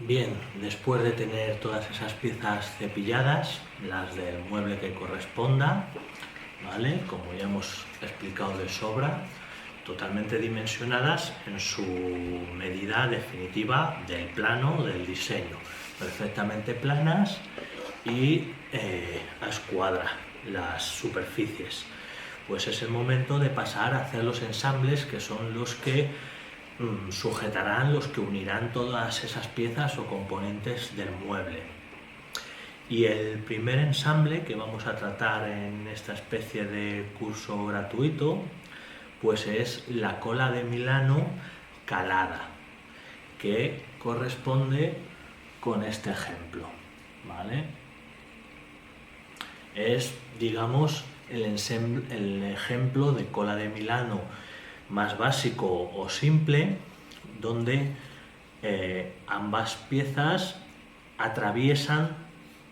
Bien, después de tener todas esas piezas cepilladas, las del mueble que corresponda, ¿vale? Como ya hemos explicado de sobra, totalmente dimensionadas en su medida definitiva del plano del diseño, perfectamente planas y a escuadra las superficies. Pues es el momento de pasar a hacer los ensambles, que son los que sujetarán, los que unirán todas esas piezas o componentes del mueble. Y el primer ensamble que vamos a tratar en esta especie de curso gratuito, pues es la cola de Milano calada, que corresponde con este ejemplo, ¿vale? Es, digamos, el ejemplo de cola de Milano más básico o simple, donde ambas piezas atraviesan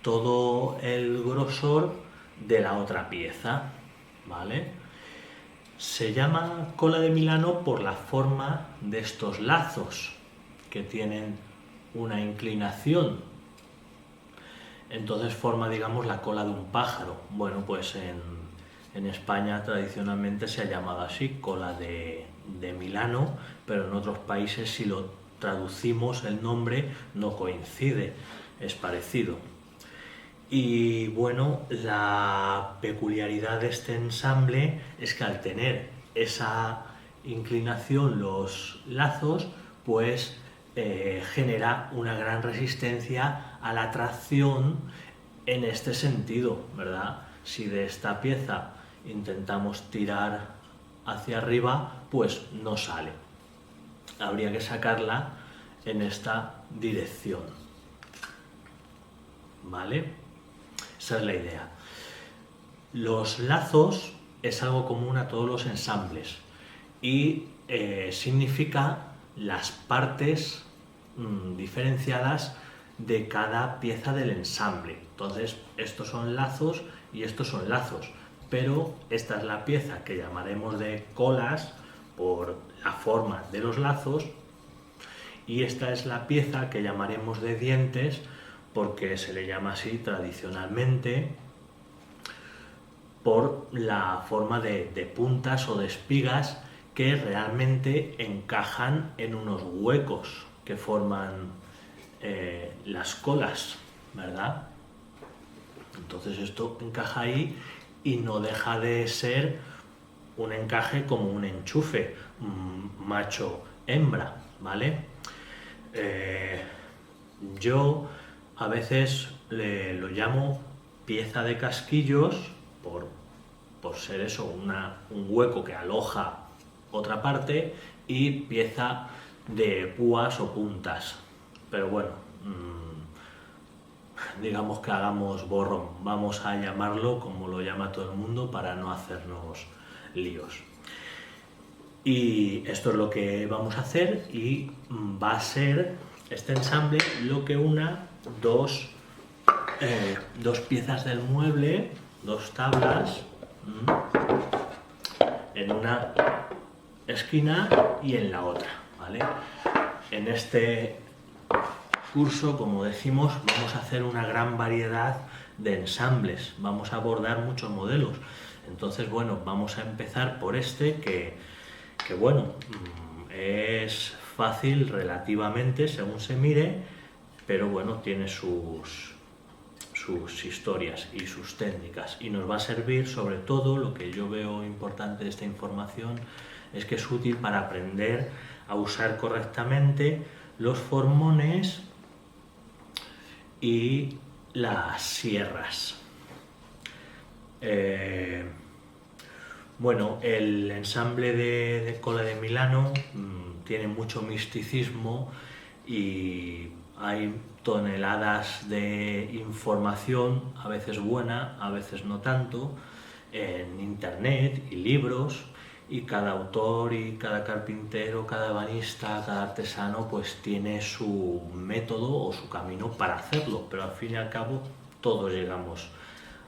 todo el grosor de la otra pieza, ¿vale? Se llama cola de Milano por la forma de estos lazos, que tienen una inclinación. Entonces forma, digamos, la cola de un pájaro. Bueno, pues en España tradicionalmente se ha llamado así, cola de Milano, pero en otros países, si lo traducimos, el nombre no coincide, es parecido. Y bueno, la peculiaridad de este ensamble es que al tener esa inclinación los lazos, pues genera una gran resistencia a la tracción en este sentido, ¿verdad? Si de esta pieza intentamos tirar hacia arriba, pues no sale. Habría que sacarla en esta dirección, ¿vale? Esa es la idea. Los lazos es algo común a todos los ensambles y significa las partes diferenciadas de cada pieza del ensamble. Entonces, estos son lazos y estos son lazos, pero esta es la pieza que llamaremos de colas por la forma de los lazos, y esta es la pieza que llamaremos de dientes porque se le llama así tradicionalmente por la forma de puntas o de espigas que realmente encajan en unos huecos que forman las colas, ¿verdad? Entonces esto encaja ahí y no deja de ser un encaje como un enchufe, macho-hembra, ¿vale? Yo a veces lo llamo pieza de casquillos por ser eso, un hueco que aloja otra parte, y pieza de púas o puntas. Pero bueno, digamos que hagamos borrón, vamos a llamarlo como lo llama todo el mundo para no hacernos líos. Y esto es lo que vamos a hacer, y va a ser este ensamble lo que una dos piezas del mueble, dos tablas, en una esquina y en la otra, ¿vale? En este curso, como decimos, vamos a hacer una gran variedad de ensambles, vamos a abordar muchos modelos. Entonces, bueno, vamos a empezar por este que bueno, es fácil relativamente según se mire, pero bueno, tiene sus historias y sus técnicas, y nos va a servir sobre todo. Lo que yo veo importante de esta información es que es útil para aprender a usar correctamente los formones y las sierras. Bueno, el ensamble de cola de Milano tiene mucho misticismo y hay toneladas de información, a veces buena, a veces no tanto, en internet y libros, y cada autor y cada carpintero, cada ebanista, cada artesano pues tiene su método o su camino para hacerlo, pero al fin y al cabo todos llegamos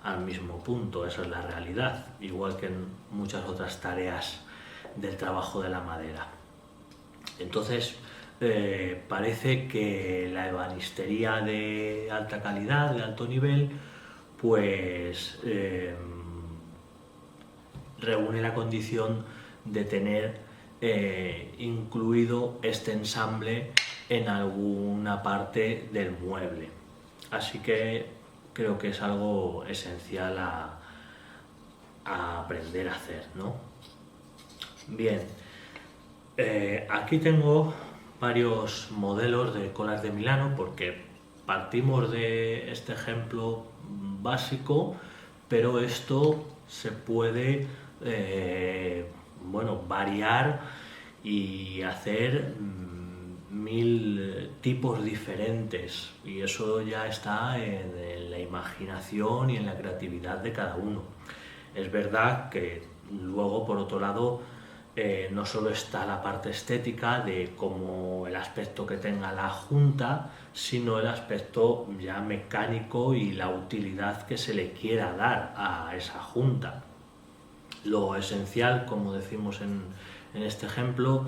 al mismo punto, esa es la realidad, igual que en muchas otras tareas del trabajo de la madera. Entonces, parece que la ebanistería de alta calidad, de alto nivel, pues reúne la condición de tener incluido este ensamble en alguna parte del mueble. Así que creo que es algo esencial a aprender a hacer, ¿no? Bien, aquí tengo varios modelos de colas de Milano porque partimos de este ejemplo básico, pero esto se puede variar y hacer 1000 tipos diferentes, y eso ya está en la imaginación y en la creatividad de cada uno. Es verdad que luego, por otro lado, no solo está la parte estética de cómo el aspecto que tenga la junta, sino el aspecto ya mecánico y la utilidad que se le quiera dar a esa junta. Lo esencial, como decimos en este ejemplo,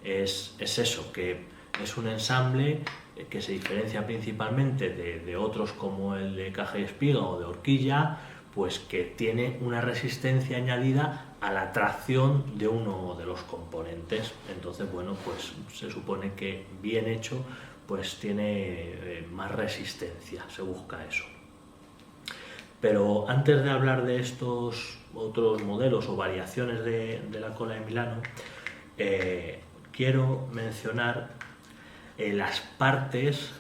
es eso, que es un ensamble que se diferencia principalmente de otros como el de caja y espiga o de horquilla, pues que tiene una resistencia añadida a la tracción de uno de los componentes. Entonces, bueno, pues se supone que bien hecho, pues tiene más resistencia, se busca eso. Pero antes de hablar de estos otros modelos o variaciones de la cola de Milano, quiero mencionar las partes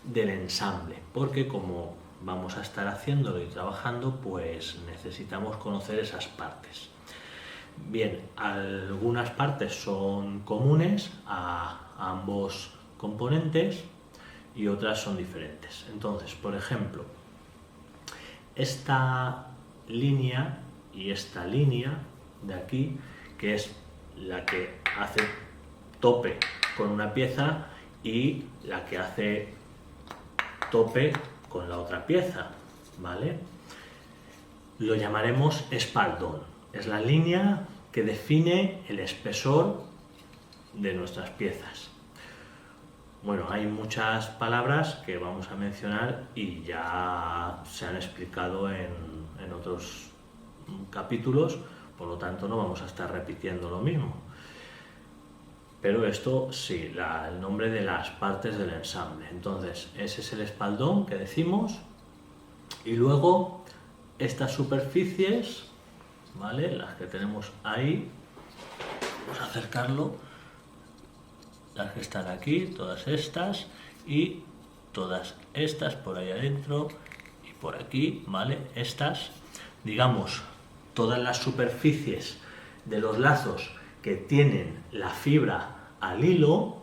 del ensamble, porque como vamos a estar haciéndolo y trabajando, pues necesitamos conocer esas partes. Bien, algunas partes son comunes a ambos componentes y otras son diferentes. Entonces, por ejemplo, esta línea y esta línea de aquí, que es la que hace tope con una pieza y la que hace tope con la otra pieza, ¿vale? Lo llamaremos espaldón. Es la línea que define el espesor de nuestras piezas. Bueno, hay muchas palabras que vamos a mencionar y ya se han explicado en otros capítulos, por lo tanto no vamos a estar repitiendo lo mismo. Pero esto sí, el nombre de las partes del ensamble. Entonces, ese es el espaldón que decimos. Y luego, estas superficies, ¿vale? Las que tenemos ahí, vamos a acercarlo, las que están aquí, todas estas y todas estas por ahí adentro y por aquí, ¿vale? Estas, digamos, todas las superficies de los lazos que tienen la fibra al hilo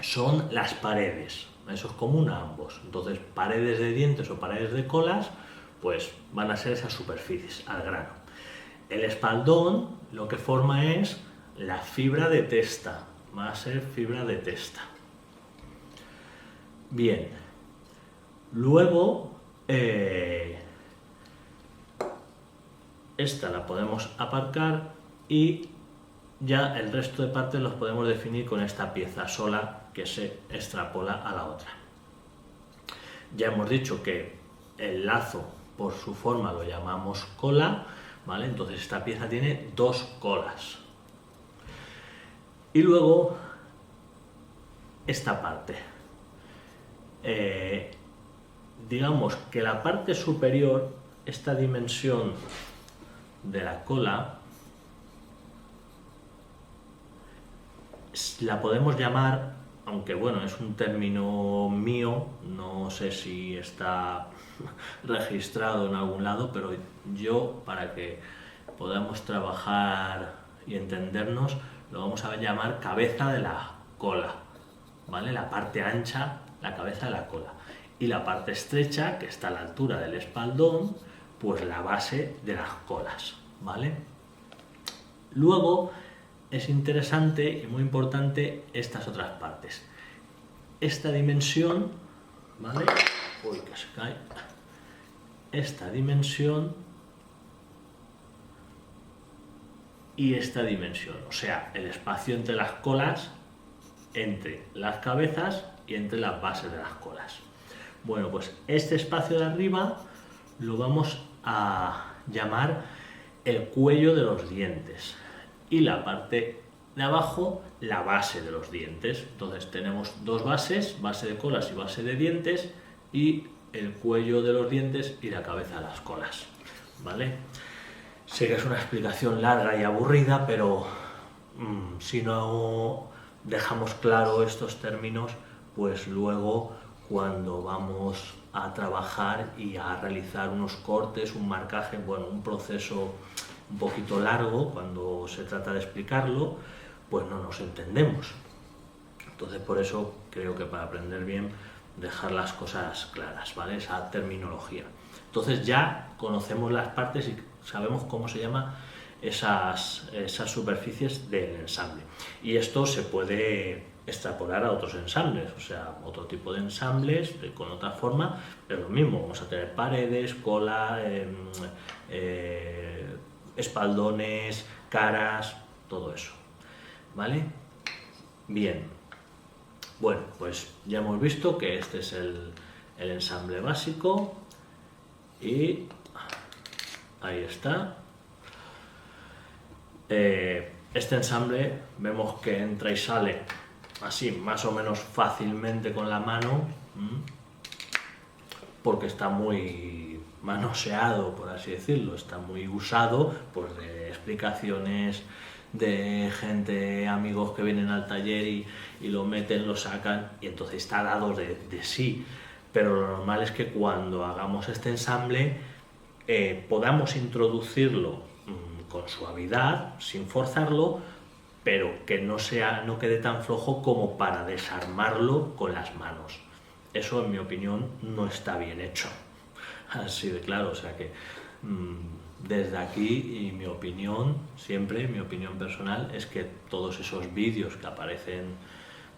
son las paredes. Eso es común a ambos. Entonces, paredes de dientes o paredes de colas, pues van a ser esas superficies, al grano. El espaldón lo que forma es la fibra de testa, va a ser fibra de testa. Bien, luego esta la podemos aparcar y ya el resto de partes los podemos definir con esta pieza sola que se extrapola a la otra. Ya hemos dicho que el lazo por su forma lo llamamos cola, ¿vale? Entonces esta pieza tiene dos colas. Y luego esta parte. Digamos que la parte superior, esta dimensión de la cola, la podemos llamar, aunque bueno, es un término mío, no sé si está registrado en algún lado, pero yo, para que podamos trabajar y entendernos, lo vamos a llamar cabeza de la cola, ¿vale? La parte ancha, la cabeza de la cola. Y la parte estrecha, que está a la altura del espaldón, pues la base de las colas, ¿vale? Luego es interesante y muy importante estas otras partes. Esta dimensión, ¿vale? Uy, que se cae. Esta dimensión y esta dimensión, o sea, el espacio entre las colas entre las cabezas y entre las bases de las colas. Bueno, pues este espacio de arriba lo vamos a llamar el cuello de los dientes y la parte de abajo la base de los dientes. Entonces tenemos dos bases, base de colas y base de dientes, y el cuello de los dientes y la cabeza de las colas, ¿vale? Sé que es una explicación larga y aburrida, pero si no dejamos claro estos términos, pues luego cuando vamos a trabajar y a realizar unos cortes, un marcaje, bueno, un proceso un poquito largo, cuando se trata de explicarlo, pues no nos entendemos. Entonces, por eso creo que para aprender bien, dejar las cosas claras, ¿vale? Esa terminología. Entonces ya conocemos las partes y sabemos cómo se llama esas superficies del ensamble. Y esto se puede extrapolar a otros ensambles, o sea, otro tipo de ensambles con otra forma, pero lo mismo, vamos a tener paredes, cola, espaldones, caras, todo eso, ¿vale? Bien, bueno, pues ya hemos visto que este es el ensamble básico y ahí está. Este ensamble vemos que entra y sale así más o menos fácilmente con la mano, porque está muy manoseado, por así decirlo, está muy usado, pues de explicaciones de gente, amigos que vienen al taller y lo meten, lo sacan, y entonces está dado de sí. Pero lo normal es que cuando hagamos este ensamble podamos introducirlo con suavidad, sin forzarlo, pero que no quede tan flojo como para desarmarlo con las manos. Eso, en mi opinión, no está bien hecho. Así de claro, o sea que desde aquí, y mi opinión, siempre mi opinión personal, es que todos esos vídeos que aparecen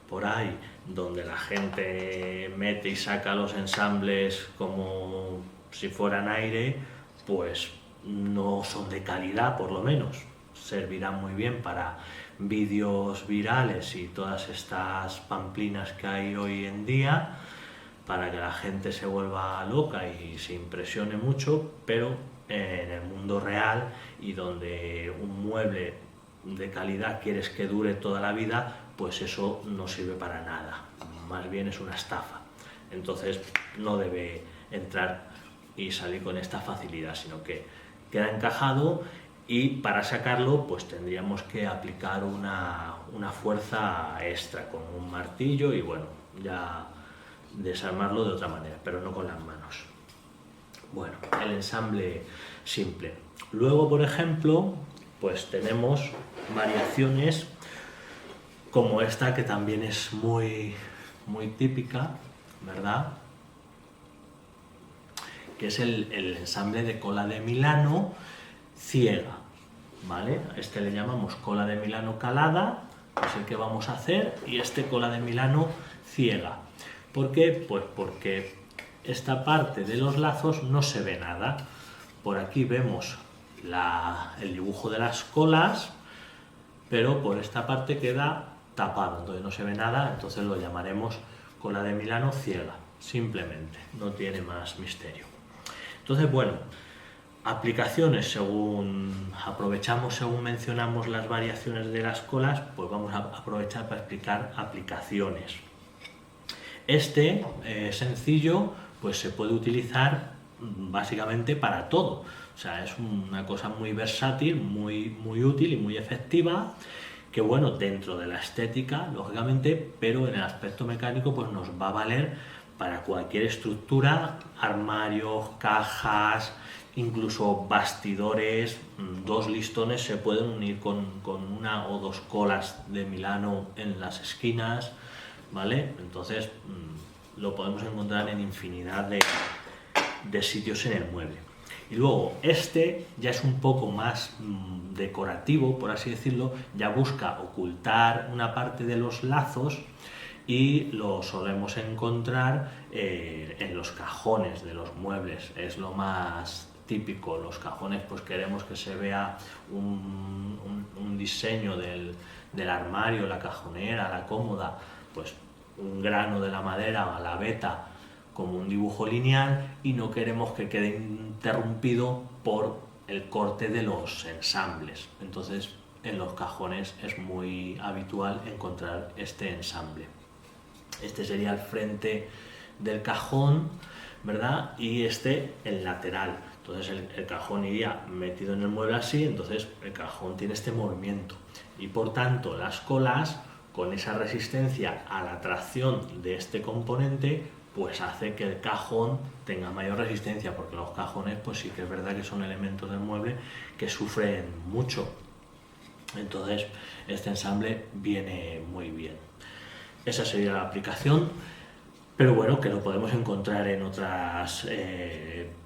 por ahí, donde la gente mete y saca los ensambles como si fueran aire, pues no son de calidad, por lo menos. Servirán muy bien para vídeos virales y todas estas pamplinas que hay hoy en día, para que la gente se vuelva loca y se impresione mucho, pero en el mundo real, y donde un mueble de calidad quieres que dure toda la vida, pues eso no sirve para nada, más bien es una estafa. Entonces no debe entrar y salir con esta facilidad, sino que queda encajado, y para sacarlo pues tendríamos que aplicar una fuerza extra con un martillo y bueno, ya desarmarlo de otra manera, pero no con las manos. Bueno, el ensamble simple. Luego, por ejemplo, pues tenemos variaciones como esta, que también es muy típica, ¿verdad? Que es el ensamble de cola de Milano ciega, ¿vale? Este le llamamos cola de Milano calada, que es el que vamos a hacer, y este cola de Milano ciega. ¿Por qué? Pues porque esta parte de los lazos no se ve nada. Por aquí vemos el dibujo de las colas, pero por esta parte queda tapado, entonces no se ve nada, entonces lo llamaremos cola de Milano ciega, simplemente, no tiene más misterio. Entonces, bueno, aplicaciones, según mencionamos las variaciones de las colas, pues vamos a aprovechar para explicar aplicaciones. Este sencillo, pues se puede utilizar básicamente para todo. O sea, es una cosa muy versátil, muy útil y muy efectiva, que bueno, dentro de la estética, lógicamente, pero en el aspecto mecánico pues nos va a valer para cualquier estructura, armarios, cajas, incluso bastidores. Dos listones se pueden unir con una o dos colas de Milano en las esquinas, ¿vale? Entonces lo podemos encontrar en infinidad de sitios en el mueble. Y luego este ya es un poco más decorativo, por así decirlo, ya busca ocultar una parte de los lazos, y lo solemos encontrar en los cajones de los muebles. Es lo más típico. Los cajones pues queremos que se vea un diseño del armario, la cajonera, la cómoda, pues un grano de la madera a la veta como un dibujo lineal, y no queremos que quede interrumpido por el corte de los ensambles. Entonces en los cajones es muy habitual encontrar este ensamble. Este sería el frente del cajón, ¿verdad? Y este el lateral. Entonces el cajón iría metido en el mueble así, entonces el cajón tiene este movimiento y por tanto las colas, con esa resistencia a la tracción de este componente, pues hace que el cajón tenga mayor resistencia, porque los cajones pues sí que es verdad que son elementos del mueble que sufren mucho. Entonces este ensamble viene muy bien. Esa sería la aplicación, pero bueno, que lo podemos encontrar en otras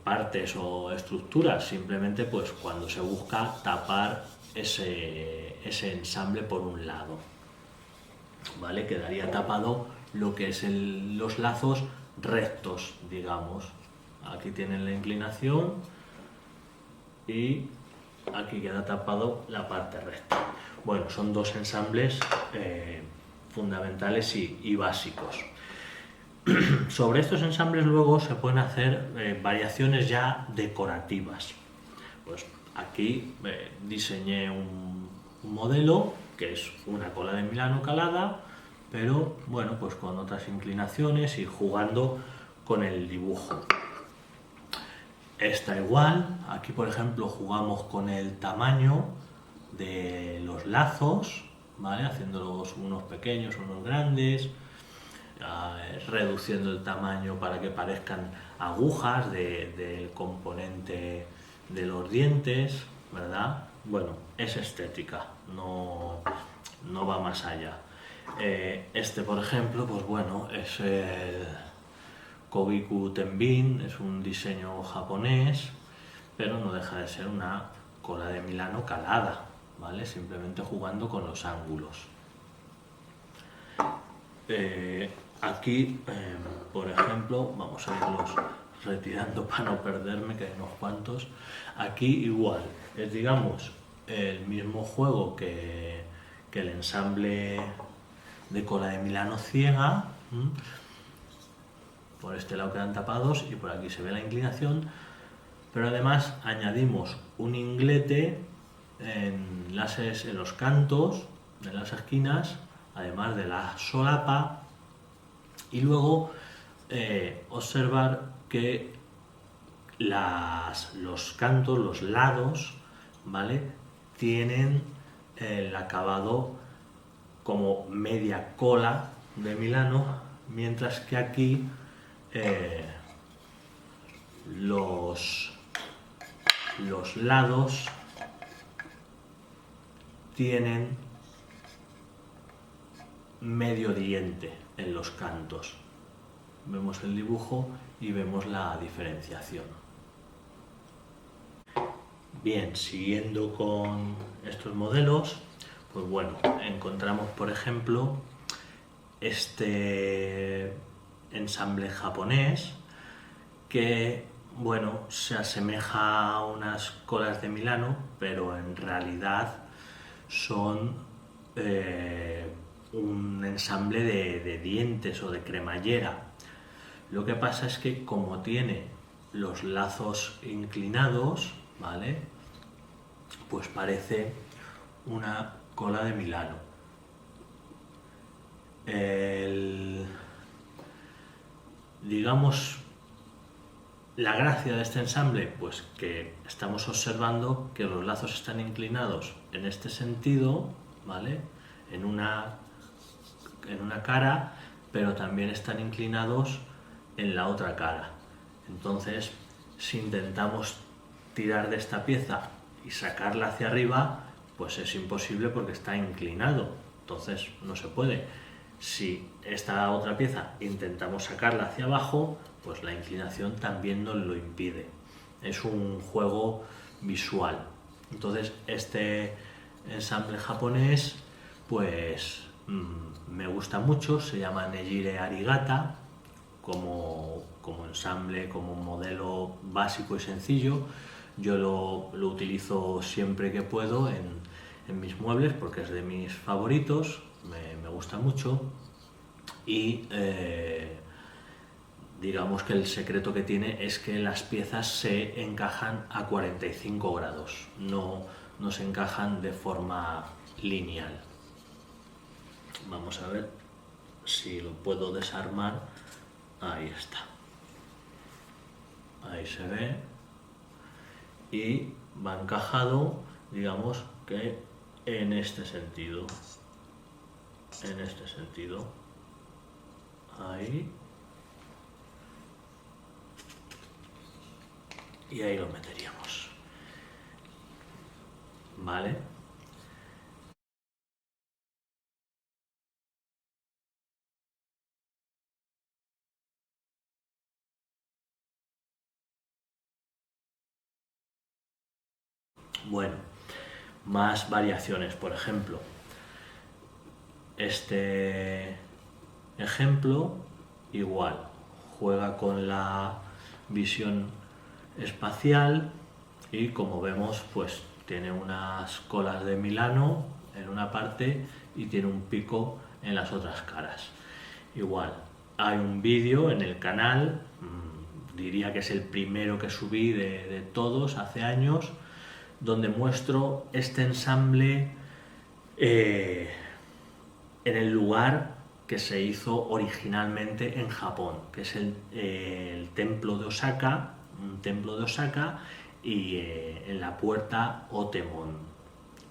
partes o estructuras, simplemente pues cuando se busca tapar ese ensamble por un lado, ¿vale? Quedaría tapado lo que es los lazos rectos, digamos. Aquí tienen la inclinación y aquí queda tapado la parte recta. Bueno, son dos ensambles fundamentales y básicos. Sobre estos ensambles luego se pueden hacer variaciones ya decorativas. Pues aquí diseñé un modelo que es una cola de Milano calada, pero bueno, pues con otras inclinaciones y jugando con el dibujo. Esta igual, aquí por ejemplo jugamos con el tamaño de los lazos, ¿vale? Haciéndolos unos pequeños, unos grandes, reduciendo el tamaño para que parezcan agujas del componente de los dientes, ¿verdad? Bueno, es estética, no va más allá. Este por ejemplo, pues bueno, es el Kogiku Tenbin, es un diseño japonés, pero no deja de ser una cola de Milano calada, ¿vale? Simplemente jugando con los ángulos. Aquí, por ejemplo, vamos a irlos retirando para no perderme, que hay unos cuantos. Aquí igual, es digamos el mismo juego que el ensamble de cola de Milano ciega. Por este lado quedan tapados y por aquí se ve la inclinación, pero además añadimos un inglete en los cantos de las esquinas, además de la solapa, y luego observar que los cantos, los lados, ¿vale?, tienen el acabado como media cola de Milano, mientras que aquí los lados tienen medio diente en los cantos. Vemos el dibujo y vemos la diferenciación. Bien, siguiendo con estos modelos, pues bueno, encontramos por ejemplo este ensamble japonés que, bueno, se asemeja a unas colas de Milano, pero en realidad son un ensamble de dientes o de cremallera. Lo que pasa es que como tiene los lazos inclinados, ¿vale?, pues parece una cola de Milano. Digamos, la gracia de este ensamble, pues que estamos observando que los lazos están inclinados en este sentido, ¿vale?, en una cara, pero también están inclinados en la otra cara. Entonces, si intentamos tirar de esta pieza y sacarla hacia arriba, pues es imposible porque está inclinado, entonces no se puede. Si esta otra pieza intentamos sacarla hacia abajo, pues la inclinación también nos lo impide. Es un juego visual. Entonces este ensamble japonés pues me gusta mucho, se llama Nejire Arigata, como ensamble, como modelo básico y sencillo, Yo lo utilizo siempre que puedo en mis muebles porque es de mis favoritos, me gusta mucho y digamos que el secreto que tiene es que las piezas se encajan a 45 grados, no se encajan de forma lineal. Vamos a ver si lo puedo desarmar. Ahí está. Ahí se ve. Y va encajado, digamos que en este sentido. En este sentido. Ahí. Y ahí lo meteríamos. ¿Vale? Bueno, más variaciones, por ejemplo. Este ejemplo, igual, juega con la visión espacial y como vemos, pues tiene unas colas de Milano en una parte y tiene un pico en las otras caras. Igual, hay un vídeo en el canal, diría que es el primero que subí de todos hace años, donde muestro este ensamble en el lugar que se hizo originalmente en Japón, que es el templo de Osaka, un templo de Osaka, y en la puerta Otemon.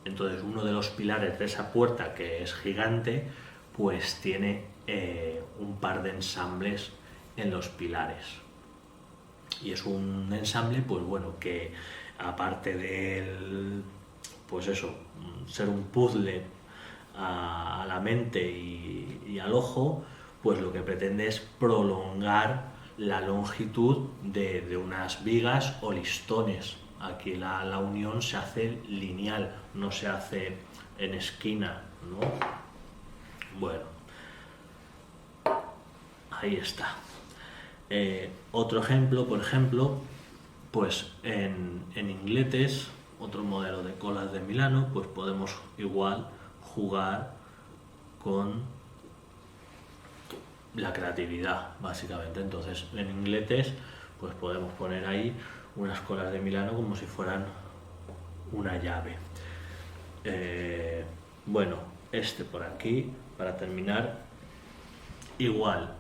Entonces uno de los pilares de esa puerta, que es gigante, pues tiene un par de ensambles en los pilares. Y es un ensamble, pues bueno, que aparte del, pues eso, ser un puzzle a la mente y al ojo, pues lo que pretende es prolongar la longitud de unas vigas o listones. Aquí la unión se hace lineal, no se hace en esquina, ¿no? Bueno, ahí está. Otro ejemplo, por ejemplo, pues en ingletes, otro modelo de colas de Milano, pues podemos igual jugar con la creatividad, básicamente. Entonces, en ingletes, pues podemos poner ahí unas colas de Milano como si fueran una llave. Bueno, este por aquí, para terminar, igual,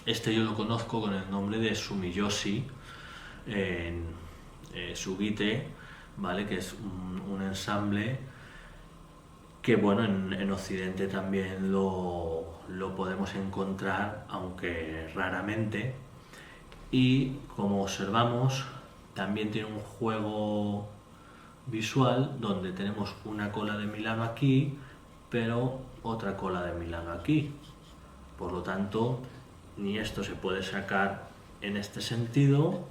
este yo lo conozco con el nombre de Sumiyoshi en Sugite, ¿vale? Que es un ensamble que, bueno, en Occidente también lo podemos encontrar, aunque raramente. Y como observamos, también tiene un juego visual donde tenemos una cola de Milano aquí, pero otra cola de Milano aquí. Por lo tanto, ni esto se puede sacar en este sentido,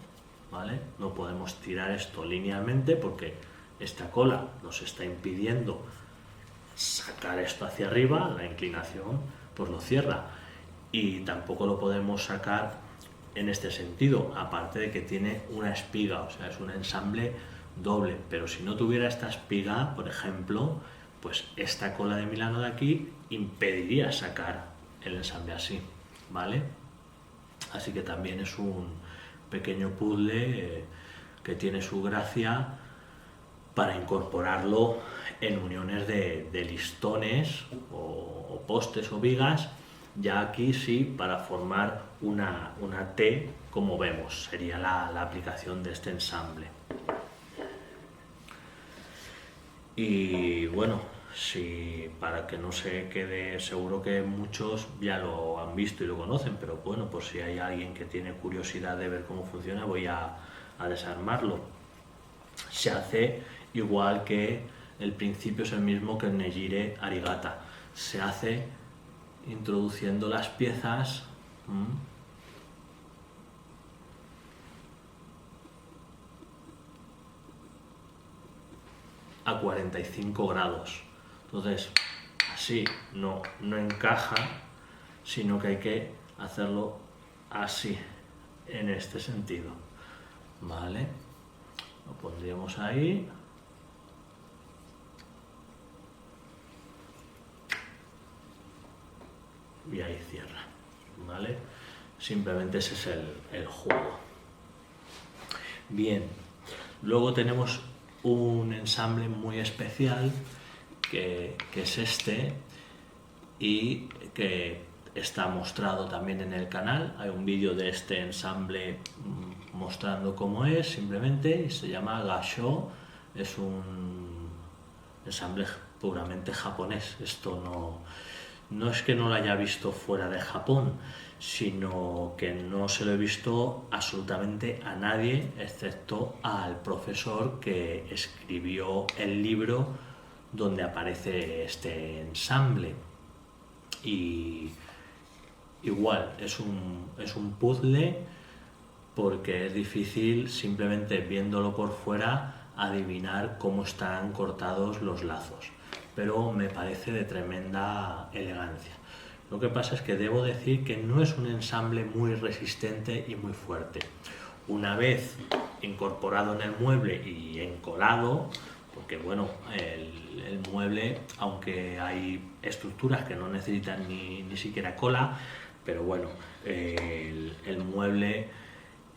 ¿vale? No podemos tirar esto linealmente porque esta cola nos está impidiendo sacar esto hacia arriba, la inclinación pues lo cierra, y tampoco lo podemos sacar en este sentido, aparte de que tiene una espiga, o sea, es un ensamble doble, pero si no tuviera esta espiga, por ejemplo, pues esta cola de Milano de aquí impediría sacar el ensamble así, ¿vale? Así que también es un pequeño puzzle que tiene su gracia para incorporarlo en uniones de listones o postes o vigas, ya aquí sí para formar una T, como vemos, sería la aplicación de este ensamble. Y bueno, si para que no se quede, seguro que muchos ya lo han visto y lo conocen, pero bueno, por si hay alguien que tiene curiosidad de ver cómo funciona, voy a desarmarlo. Se hace igual que el principio, es el mismo que el Nejire Arigata. Se hace introduciendo las piezas a 45 grados. Entonces, así no encaja, sino que hay que hacerlo así, en este sentido, ¿vale? lo pondríamos ahí. Y ahí cierra, ¿vale? Simplemente ese es el juego. Bien, luego tenemos un ensamble muy especial que es este y que está mostrado también en el canal. Hay un vídeo de este ensamble mostrando cómo es, simplemente, y se llama Gasho. Es un ensamble puramente japonés. Esto no es que no lo haya visto fuera de Japón, sino que no se lo he visto absolutamente a nadie, excepto al profesor que escribió el libro donde aparece este ensamble. Y igual, es un puzzle porque es difícil simplemente viéndolo por fuera adivinar cómo están cortados los lazos, pero me parece de tremenda elegancia. Lo que pasa es que debo decir que no es un ensamble muy resistente y muy fuerte. Una vez incorporado en el mueble y encolado, porque bueno, el mueble, aunque hay estructuras que no necesitan ni siquiera cola, pero bueno, el mueble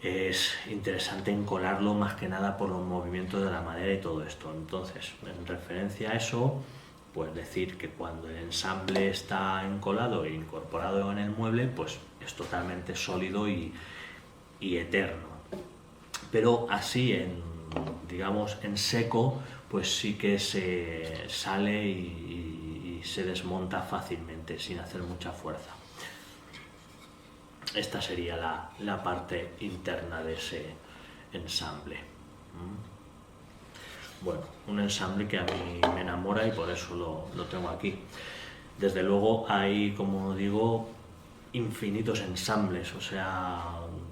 es interesante encolarlo más que nada por los movimientos de la madera y todo esto. Entonces, en referencia a eso, pues decir que cuando el ensamble está encolado e incorporado en el mueble, pues es totalmente sólido y eterno. Pero así, digamos, en seco, pues sí que se sale y se desmonta fácilmente, sin hacer mucha fuerza. Esta sería la parte interna de ese ensamble. Bueno, un ensamble que a mí me enamora y por eso lo tengo aquí. Desde luego hay, como digo, infinitos ensambles, o sea,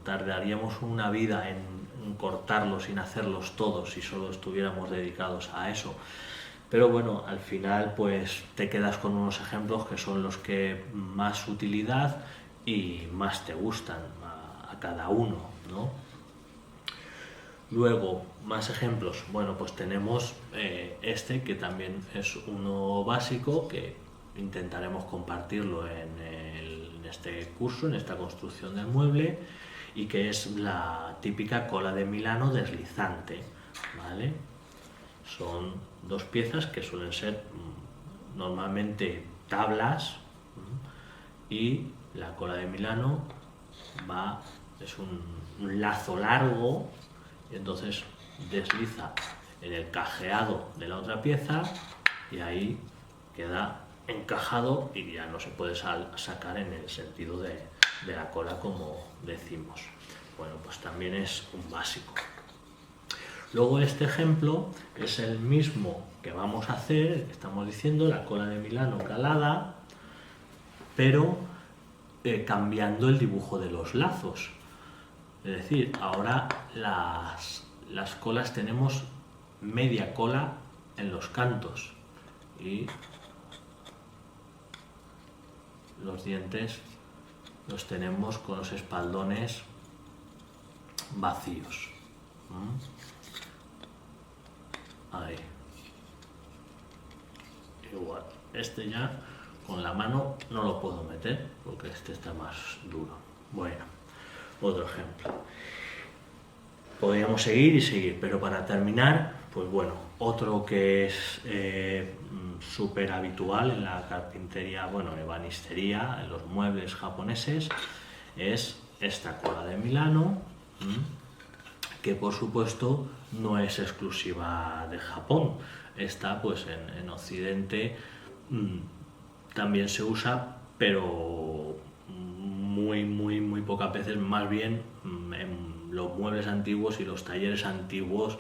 tardaríamos una vida en cortarlos, sin hacerlos todos, si solo estuviéramos dedicados a eso. Pero bueno, al final pues te quedas con unos ejemplos que son los que más utilidad y más te gustan a cada uno, ¿no? Luego, más ejemplos. Bueno, pues tenemos este que también es uno básico, que intentaremos compartirlo en este curso, en esta construcción del mueble, y que es la típica cola de Milano deslizante, ¿vale? Son dos piezas que suelen ser normalmente tablas, y la cola de Milano es un lazo largo, y entonces desliza en el cajeado de la otra pieza y ahí queda encajado y ya no se puede sacar en el sentido de la cola, como decimos. Bueno, pues también es un básico. Luego este ejemplo es el mismo que vamos a hacer, estamos diciendo, la cola de Milano calada, pero cambiando el dibujo de los lazos. Es decir, ahora las colas tenemos media cola en los cantos y los dientes los tenemos con los espaldones vacíos. Ahí. Igual, este ya con la mano no lo puedo meter porque este está más duro. Bueno, otro ejemplo. Podríamos seguir y seguir, pero para terminar, pues bueno, otro que es súper habitual en la carpintería, bueno, ebanistería, en los muebles japoneses, es esta cola de Milano, que por supuesto no es exclusiva de Japón. Esta pues en Occidente también se usa, pero muy pocas veces, más bien en los muebles antiguos y los talleres antiguos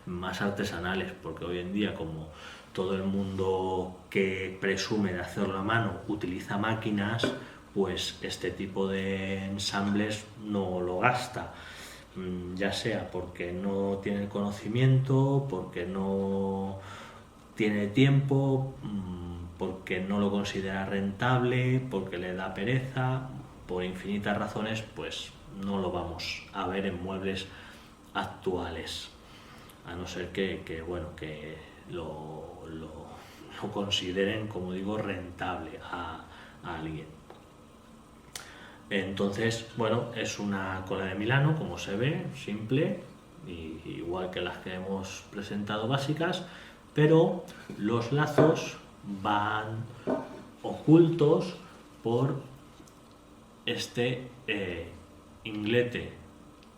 más artesanales, porque hoy en día, como todo el mundo que presume de hacerlo a mano utiliza máquinas, pues este tipo de ensambles no lo gasta, ya sea porque no tiene el conocimiento, porque no tiene tiempo, porque no lo considera rentable, porque le da pereza, por infinitas razones, pues no lo vamos a ver en muebles actuales. a no ser que lo consideren, como digo, rentable a alguien. Entonces, bueno, es una cola de Milano, como se ve, simple, igual que las que hemos presentado básicas, pero los lazos van ocultos por este inglete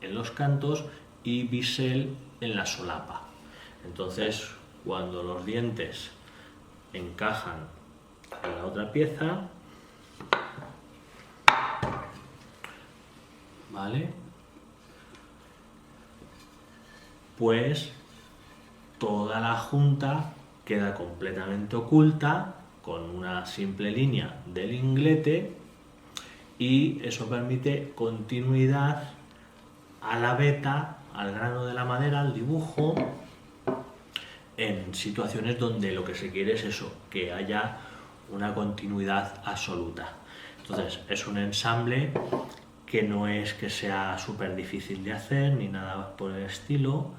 en los cantos y bisel en la solapa. Entonces, cuando los dientes encajan en la otra pieza, ¿vale? Pues toda la junta queda completamente oculta con una simple línea del inglete, y eso permite continuidad a la veta, al grano de la madera, al dibujo, en situaciones donde lo que se quiere es eso, que haya una continuidad absoluta. Entonces, es un ensamble que no es que sea súper difícil de hacer ni nada por el estilo,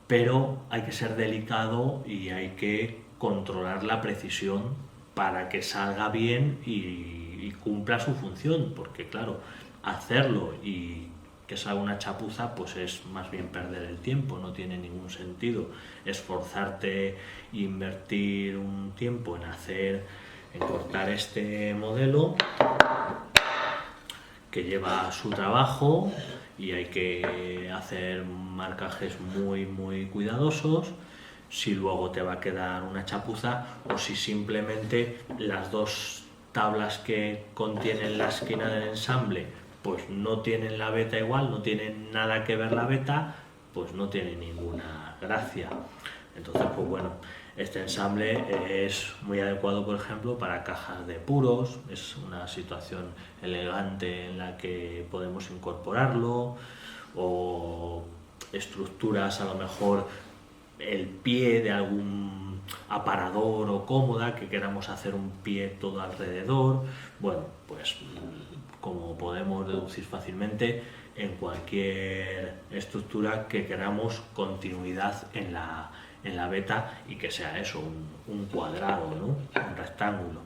pero hay que ser delicado y hay que controlar la precisión para que salga bien y cumpla su función, porque claro, hacerlo y que salga una chapuza pues es más bien perder el tiempo, no tiene ningún sentido esforzarte e invertir un tiempo en cortar este modelo que lleva su trabajo y hay que hacer marcajes muy cuidadosos. Si luego te va a quedar una chapuza o si simplemente las dos tablas que contienen la esquina del ensamble pues no tienen la veta igual, no tienen nada que ver la veta, pues no tiene ninguna gracia. Entonces, pues bueno, este ensamble es muy adecuado, por ejemplo, para cajas de puros, es una situación elegante en la que podemos incorporarlo, o estructuras, a lo mejor el pie de algún aparador o cómoda que queramos hacer un pie todo alrededor. Bueno, pues como podemos deducir fácilmente, en cualquier estructura que queramos continuidad en la veta y que sea eso, un cuadrado, ¿no? Un rectángulo.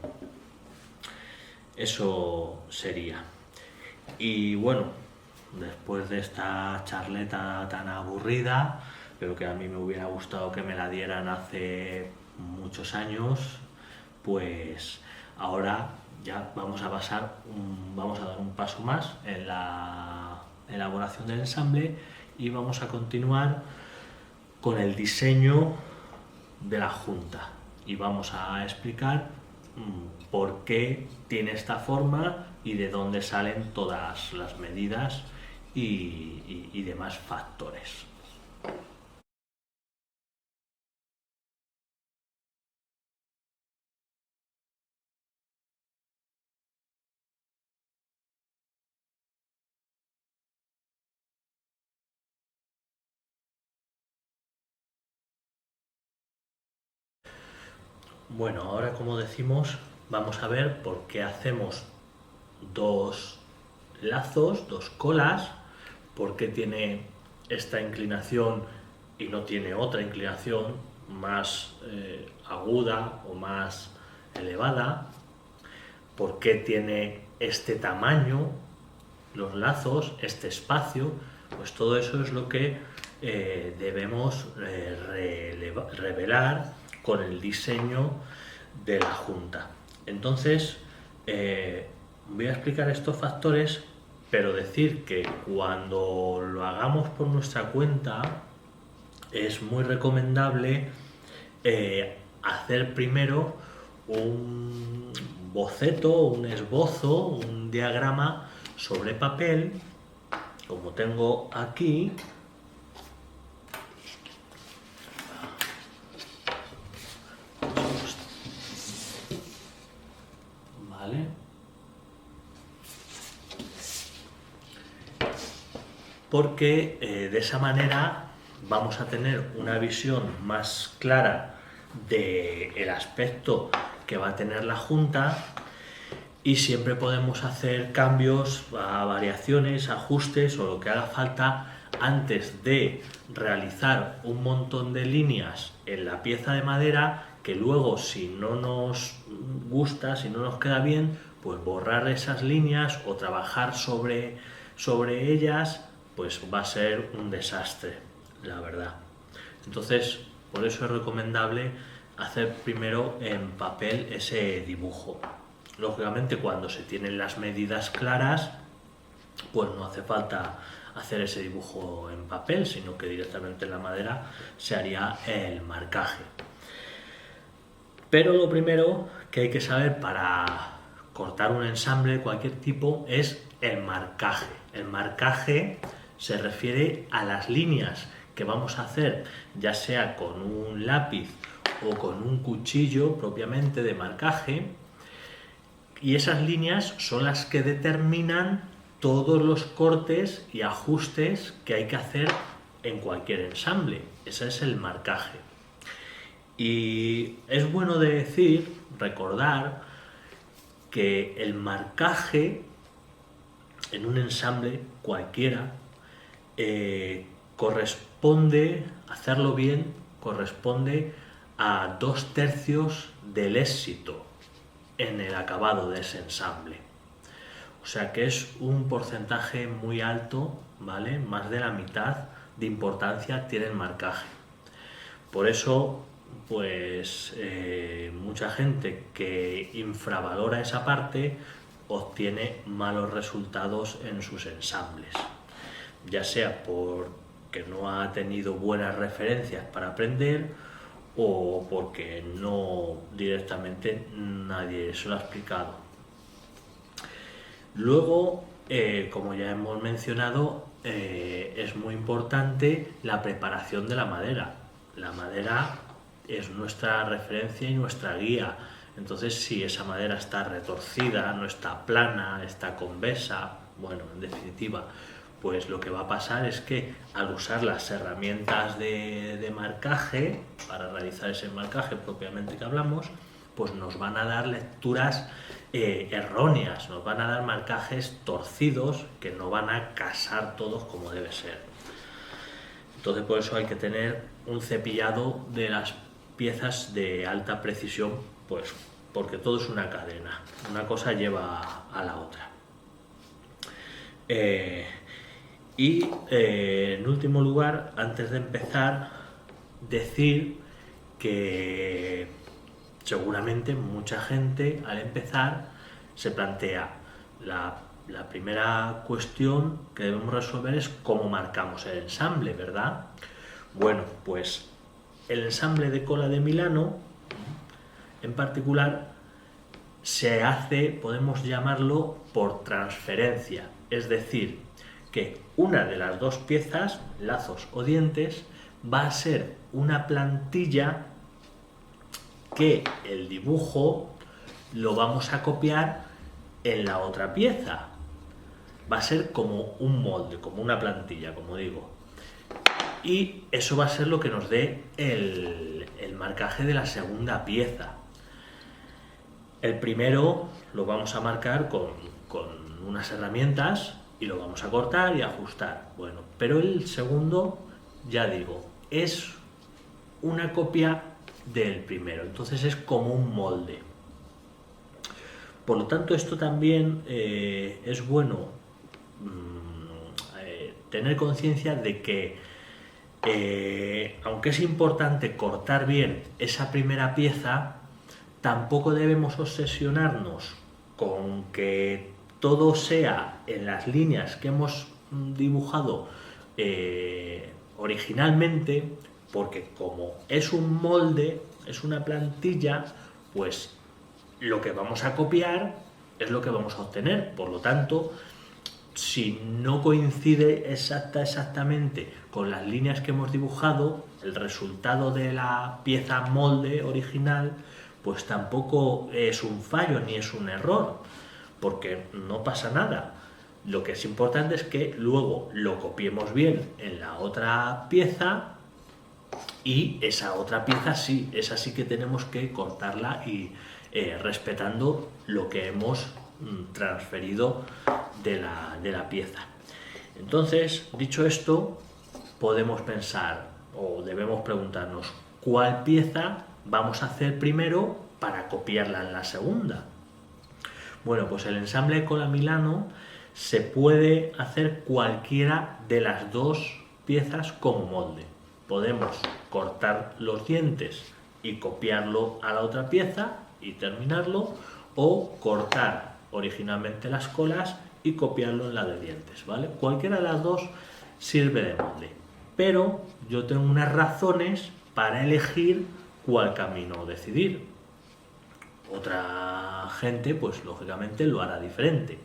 Eso sería. Y bueno, después de esta charleta tan aburrida, pero que a mí me hubiera gustado que me la dieran hace muchos años, pues ahora ya vamos a dar un paso más en la elaboración del ensamble y vamos a continuar con el diseño de la junta y vamos a explicar por qué tiene esta forma y de dónde salen todas las medidas y demás factores. Bueno, ahora, como decimos, vamos a ver por qué hacemos dos lazos, dos colas, por qué tiene esta inclinación y no tiene otra inclinación más aguda o más elevada, por qué tiene este tamaño los lazos, este espacio. Pues todo eso es lo que debemos revelar con el diseño de la junta. Entonces, voy a explicar estos factores, pero decir que cuando lo hagamos por nuestra cuenta es muy recomendable hacer primero un boceto, un esbozo, un diagrama sobre papel, como tengo aquí. ¿Vale? Porque de esa manera vamos a tener una visión más clara del aspecto que va a tener la junta y siempre podemos hacer cambios, variaciones, ajustes o lo que haga falta antes de realizar un montón de líneas en la pieza de madera, que luego si no nos gusta, si no nos queda bien, pues borrar esas líneas o trabajar sobre ellas, pues va a ser un desastre, la verdad. Entonces, por eso es recomendable hacer primero en papel ese dibujo. Lógicamente, cuando se tienen las medidas claras, pues no hace falta hacer ese dibujo en papel, sino que directamente en la madera se haría el marcaje. Pero lo primero que hay que saber para cortar un ensamble de cualquier tipo es el marcaje. El marcaje se refiere a las líneas que vamos a hacer, ya sea con un lápiz o con un cuchillo propiamente de marcaje, y esas líneas son las que determinan todos los cortes y ajustes que hay que hacer en cualquier ensamble. Ese es el marcaje. Y es bueno recordar que el marcaje en un ensamble cualquiera hacerlo bien, corresponde a 2/3 del éxito en el acabado de ese ensamble. O sea que es un porcentaje muy alto, ¿vale? Más de la mitad de importancia tiene el marcaje. Por eso, pues mucha gente que infravalora esa parte obtiene malos resultados en sus ensambles, ya sea porque no ha tenido buenas referencias para aprender o porque no directamente nadie se lo ha explicado. Luego, como ya hemos mencionado, es muy importante la preparación de la madera. La madera es nuestra referencia y nuestra guía. Entonces, si esa madera está retorcida, no está plana, está convexa, bueno, en definitiva, pues lo que va a pasar es que al usar las herramientas de marcaje, para realizar ese marcaje propiamente que hablamos, pues nos van a dar lecturas erróneas, nos van a dar marcajes torcidos que no van a casar todos como debe ser. Entonces, por eso hay que tener un cepillado de las piezas de alta precisión, pues porque todo es una cadena, una cosa lleva a la otra. En último lugar, antes de empezar, decir que seguramente mucha gente al empezar se plantea la primera cuestión que debemos resolver es cómo marcamos el ensamble, ¿verdad? Bueno, pues el ensamble de cola de Milano en particular se hace, podemos llamarlo por transferencia, es decir, que una de las dos piezas, lazos o dientes, va a ser una plantilla que el dibujo lo vamos a copiar en la otra pieza. Va a ser como un molde, como una plantilla, como digo. Y eso va a ser lo que nos dé el marcaje de la segunda pieza. El primero lo vamos a marcar con unas herramientas y lo vamos a cortar y ajustar. Bueno, pero el segundo, ya digo, es una copia del primero, entonces es como un molde. Por lo tanto, esto también es bueno tener conciencia de que aunque es importante cortar bien esa primera pieza, tampoco debemos obsesionarnos con que todo sea en las líneas que hemos dibujado originalmente, porque como es un molde, es una plantilla, pues lo que vamos a copiar es lo que vamos a obtener. Por lo tanto, si no coincide exactamente con las líneas que hemos dibujado, el resultado de la pieza molde original, pues tampoco es un fallo ni es un error, porque no pasa nada. Lo que es importante es que luego lo copiemos bien en la otra pieza, y esa otra pieza sí, esa sí que tenemos que cortarla y respetando lo que hemos transferido de la pieza. Entonces, dicho esto, podemos pensar o debemos preguntarnos cuál pieza vamos a hacer primero para copiarla en la segunda. Bueno, pues el ensamble de cola Milano se puede hacer cualquiera de las dos piezas como molde. Podemos cortar los dientes y copiarlo a la otra pieza y terminarlo, o cortar originalmente las colas y copiarlo en la de dientes, ¿vale? Cualquiera de las dos sirve de molde, pero yo tengo unas razones para elegir cuál camino decidir. Otra gente, pues lógicamente lo hará diferente.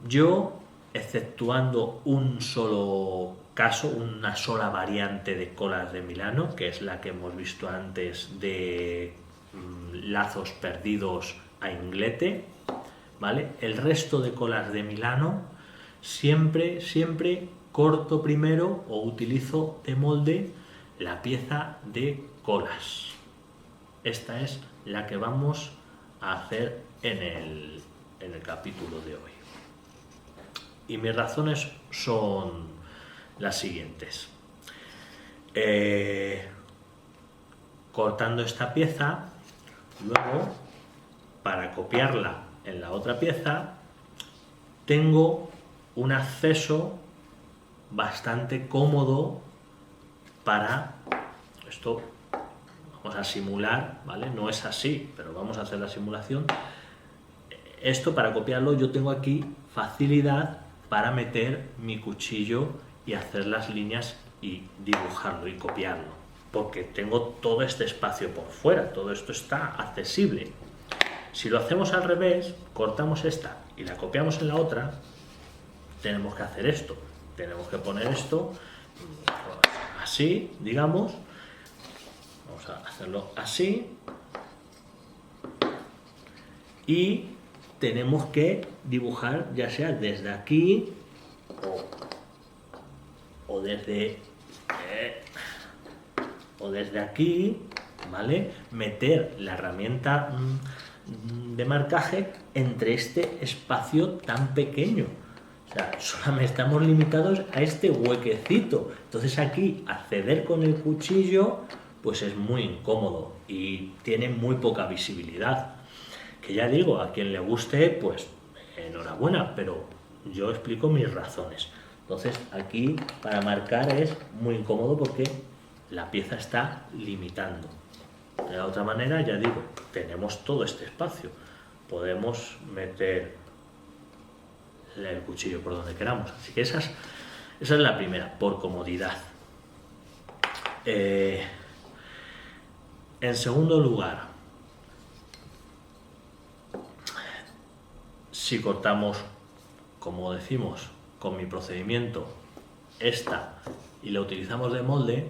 Yo, exceptuando un solo caso, una sola variante de colas de Milano, que es la que hemos visto antes de lazos perdidos a inglete, ¿vale? El resto de colas de Milano siempre corto primero o utilizo de molde la pieza de colas. Esta es la que vamos a hacer en el capítulo de hoy. Y mis razones son las siguientes. Cortando esta pieza, luego, para copiarla en la otra pieza, tengo un acceso bastante cómodo para esto. Vamos a simular, ¿vale? No es así, pero vamos a hacer la simulación. Esto, para copiarlo, yo tengo aquí facilidad para meter mi cuchillo y hacer las líneas y dibujarlo y copiarlo, porque tengo todo este espacio por fuera, todo esto está accesible. Si lo hacemos al revés, cortamos esta y la copiamos en la otra, tenemos que hacer esto, tenemos que poner esto así, digamos. Vamos a hacerlo así y tenemos que dibujar ya sea desde aquí o desde aquí, ¿vale? Meter la herramienta de marcaje entre este espacio tan pequeño. O sea, solamente estamos limitados a este huequecito. Entonces aquí acceder con el cuchillo pues es muy incómodo y tiene muy poca visibilidad. Que ya digo, a quien le guste, pues enhorabuena, pero yo explico mis razones. Entonces aquí para marcar es muy incómodo porque la pieza está limitando. De la otra manera, ya digo, tenemos todo este espacio. Podemos meter el cuchillo por donde queramos. Así que esa es la primera, por comodidad. En segundo lugar, si cortamos, como decimos, con mi procedimiento esta y la utilizamos de molde,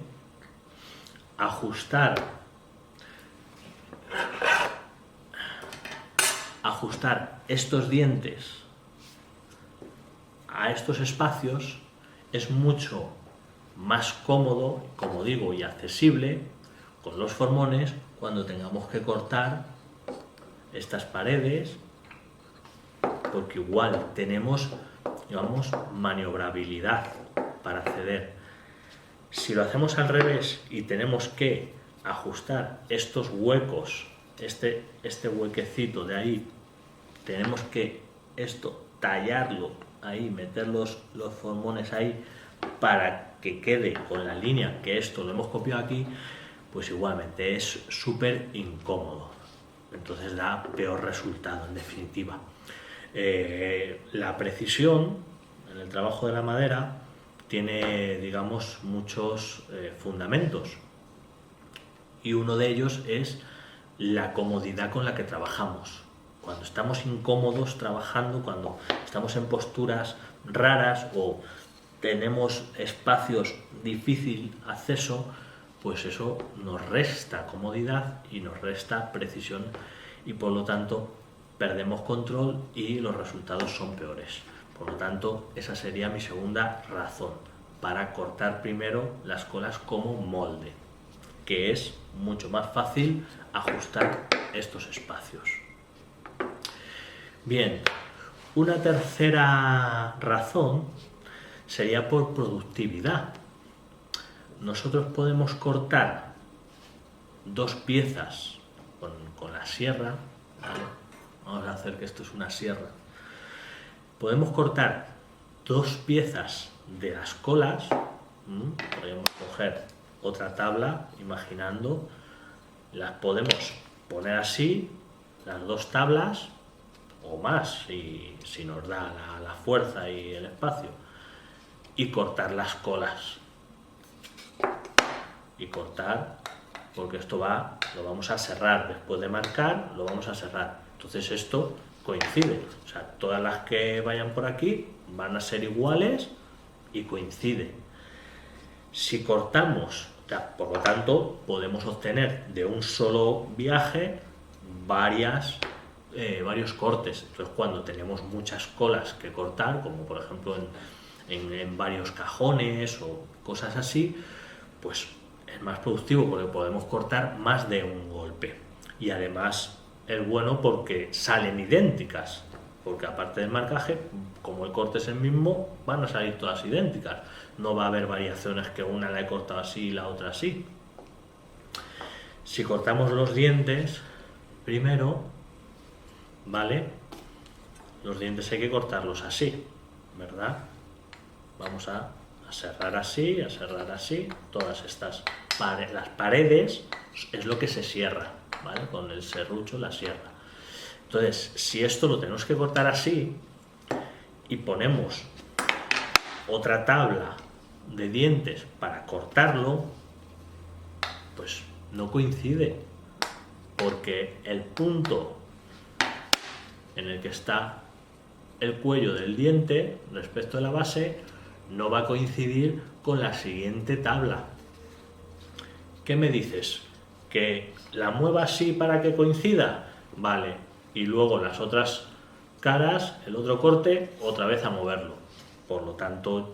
ajustar estos dientes a estos espacios es mucho más cómodo, como digo, y accesible con los formones cuando tengamos que cortar estas paredes, porque igual tenemos, digamos, maniobrabilidad para acceder. Si lo hacemos al revés y tenemos que ajustar estos huecos, este huequecito de ahí, tenemos que tallarlo ahí, meter los formones ahí para que quede con la línea, que esto lo hemos copiado aquí, pues igualmente es súper incómodo. Entonces da peor resultado, en definitiva. La precisión en el trabajo de la madera tiene, digamos, muchos fundamentos, y uno de ellos es la comodidad con la que trabajamos. Cuando estamos incómodos trabajando, cuando estamos en posturas raras o tenemos espacios difícil acceso, pues eso nos resta comodidad y nos resta precisión, y por lo tanto perdemos control y los resultados son peores. Por lo tanto, esa sería mi segunda razón para cortar primero las colas como molde, que es mucho más fácil ajustar estos espacios. Bien, una tercera razón sería por productividad. Nosotros podemos cortar dos piezas con la sierra, ¿vale? Vamos a hacer que esto es una sierra. Podemos cortar dos piezas de las colas. Podemos coger otra tabla, imaginando, las podemos poner así, las dos tablas, o más, si nos da la fuerza y el espacio, y cortar las colas. Y cortar, porque esto lo vamos a cerrar, después de marcar, lo vamos a cerrar. Entonces esto coincide, o sea, todas las que vayan por aquí van a ser iguales y coinciden. Si cortamos, por lo tanto, podemos obtener de un solo viaje varios cortes. Entonces, cuando tenemos muchas colas que cortar, como por ejemplo en varios cajones o cosas así, pues es más productivo porque podemos cortar más de un golpe. Y además es bueno porque salen idénticas, porque aparte del marcaje, como el corte es el mismo, van a salir todas idénticas. No va a haber variaciones que una la he cortado así y la otra así. Si cortamos los dientes primero, ¿vale? Los dientes hay que cortarlos así, ¿verdad? Vamos a cerrar así, todas estas las paredes es lo que se cierra, ¿vale? Con el serrucho la sierra. Entonces, si esto lo tenemos que cortar así y ponemos otra tabla de dientes para cortarlo, pues no coincide, porque el punto en el que está el cuello del diente respecto a la base no va a coincidir con la siguiente tabla. ¿Qué me dices? ¿Que la mueva así para que coincida? Vale, y luego las otras caras, el otro corte, otra vez a moverlo. Por lo tanto,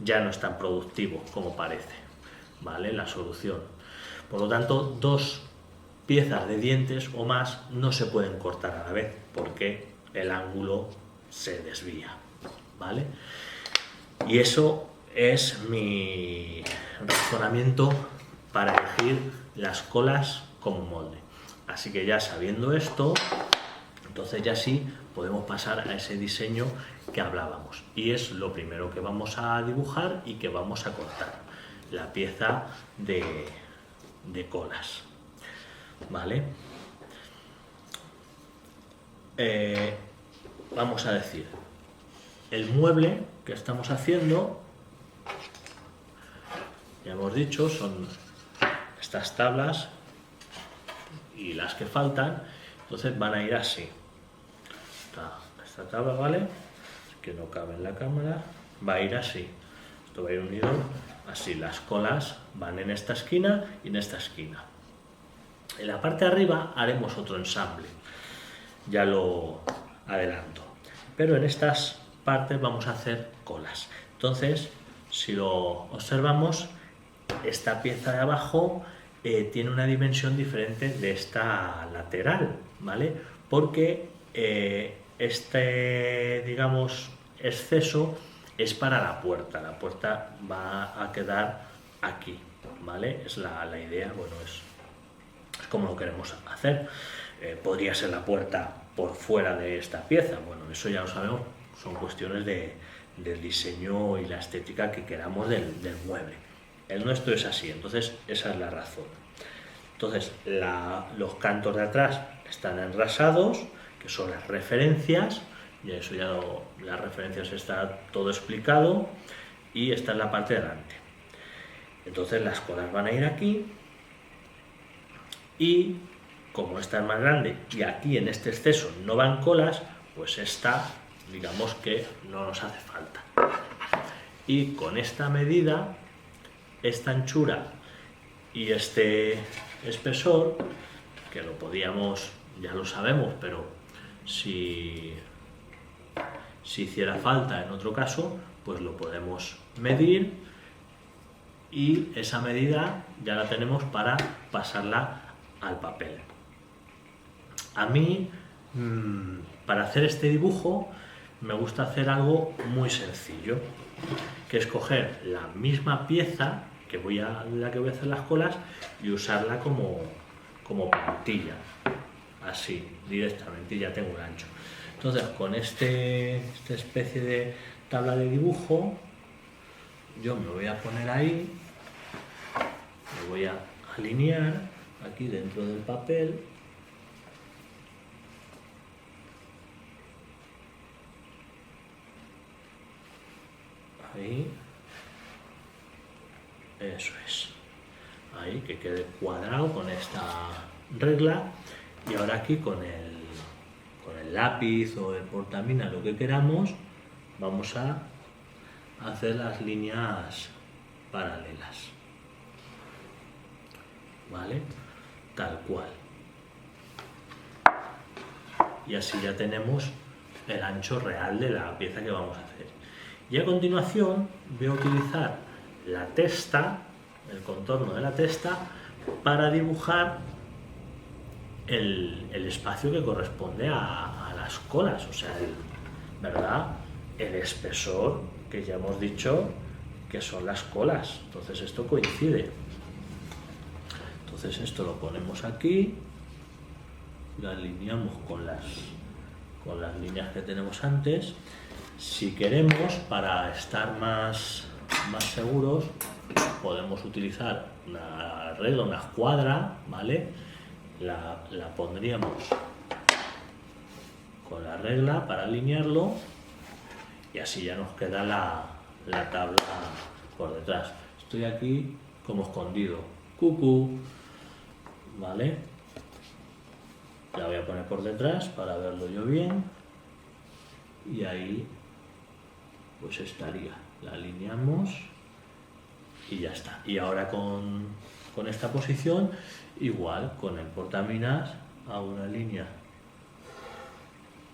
ya no es tan productivo como parece, ¿vale? La solución. Por lo tanto, dos piezas de dientes o más no se pueden cortar a la vez porque el ángulo se desvía, ¿vale? Y eso es mi razonamiento para elegir las colas como molde. Así que ya sabiendo esto, entonces ya sí podemos pasar a ese diseño que hablábamos. Y es lo primero que vamos a dibujar y que vamos a cortar, la pieza de colas, ¿vale? Vamos a decir, el mueble que estamos haciendo, ya hemos dicho, son estas tablas y las que faltan, entonces van a ir así. Esta tabla, ¿vale? Que no cabe en la cámara, va a ir así. Esto va a ir unido así, las colas van en esta esquina y en esta esquina. En la parte de arriba haremos otro ensamble, ya lo adelanto. Pero en estas partes vamos a hacer colas. Entonces, si lo observamos, esta pieza de abajo tiene una dimensión diferente de esta lateral, ¿vale? Porque digamos, exceso es para la puerta va a quedar aquí, ¿vale? Es la idea, bueno, es como lo queremos hacer. Podría ser la puerta por fuera de esta pieza, bueno, eso ya lo sabemos, son cuestiones del diseño y la estética que queramos del mueble. El nuestro es así, entonces esa es la razón. Entonces los cantos de atrás están enrasados, que son las referencias, y eso ya las referencias está todo explicado, y esta es la parte de delante. Entonces las colas van a ir aquí, y como esta es más grande y aquí en este exceso no van colas, pues esta, digamos que no nos hace falta. Y con esta medida, esta anchura y este espesor, que lo podíamos, ya lo sabemos, pero si hiciera falta en otro caso, pues lo podemos medir, y esa medida ya la tenemos para pasarla al papel. A mí, para hacer este dibujo, me gusta hacer algo muy sencillo, que es coger la misma pieza la que voy a hacer las colas y usarla como puntilla, así, directamente, y ya tengo el ancho. Entonces, con esta especie de tabla de dibujo, yo me voy a poner ahí, me voy a alinear aquí dentro del papel. Ahí, eso es, ahí, que quede cuadrado con esta regla. Y ahora aquí con el lápiz o el portamina, lo que queramos, vamos a hacer las líneas paralelas, ¿vale? Tal cual. Y así ya tenemos el ancho real de la pieza que vamos a hacer. Y a continuación voy a utilizar la testa, el contorno de la testa, para dibujar el espacio que corresponde a las colas, o sea, ¿verdad? El espesor que ya hemos dicho que son las colas. Entonces esto coincide. Entonces esto lo ponemos aquí, lo alineamos con las líneas que tenemos antes. Si queremos, para estar más seguros, podemos utilizar una regla, una escuadra, ¿vale? La pondríamos con la regla para alinearlo y así ya nos queda la tabla por detrás. Estoy aquí como escondido, cucú, ¿vale? La voy a poner por detrás para verlo yo bien y ahí pues estaría, la alineamos y ya está. Y ahora con esta posición, igual, con el portaminas, hago una línea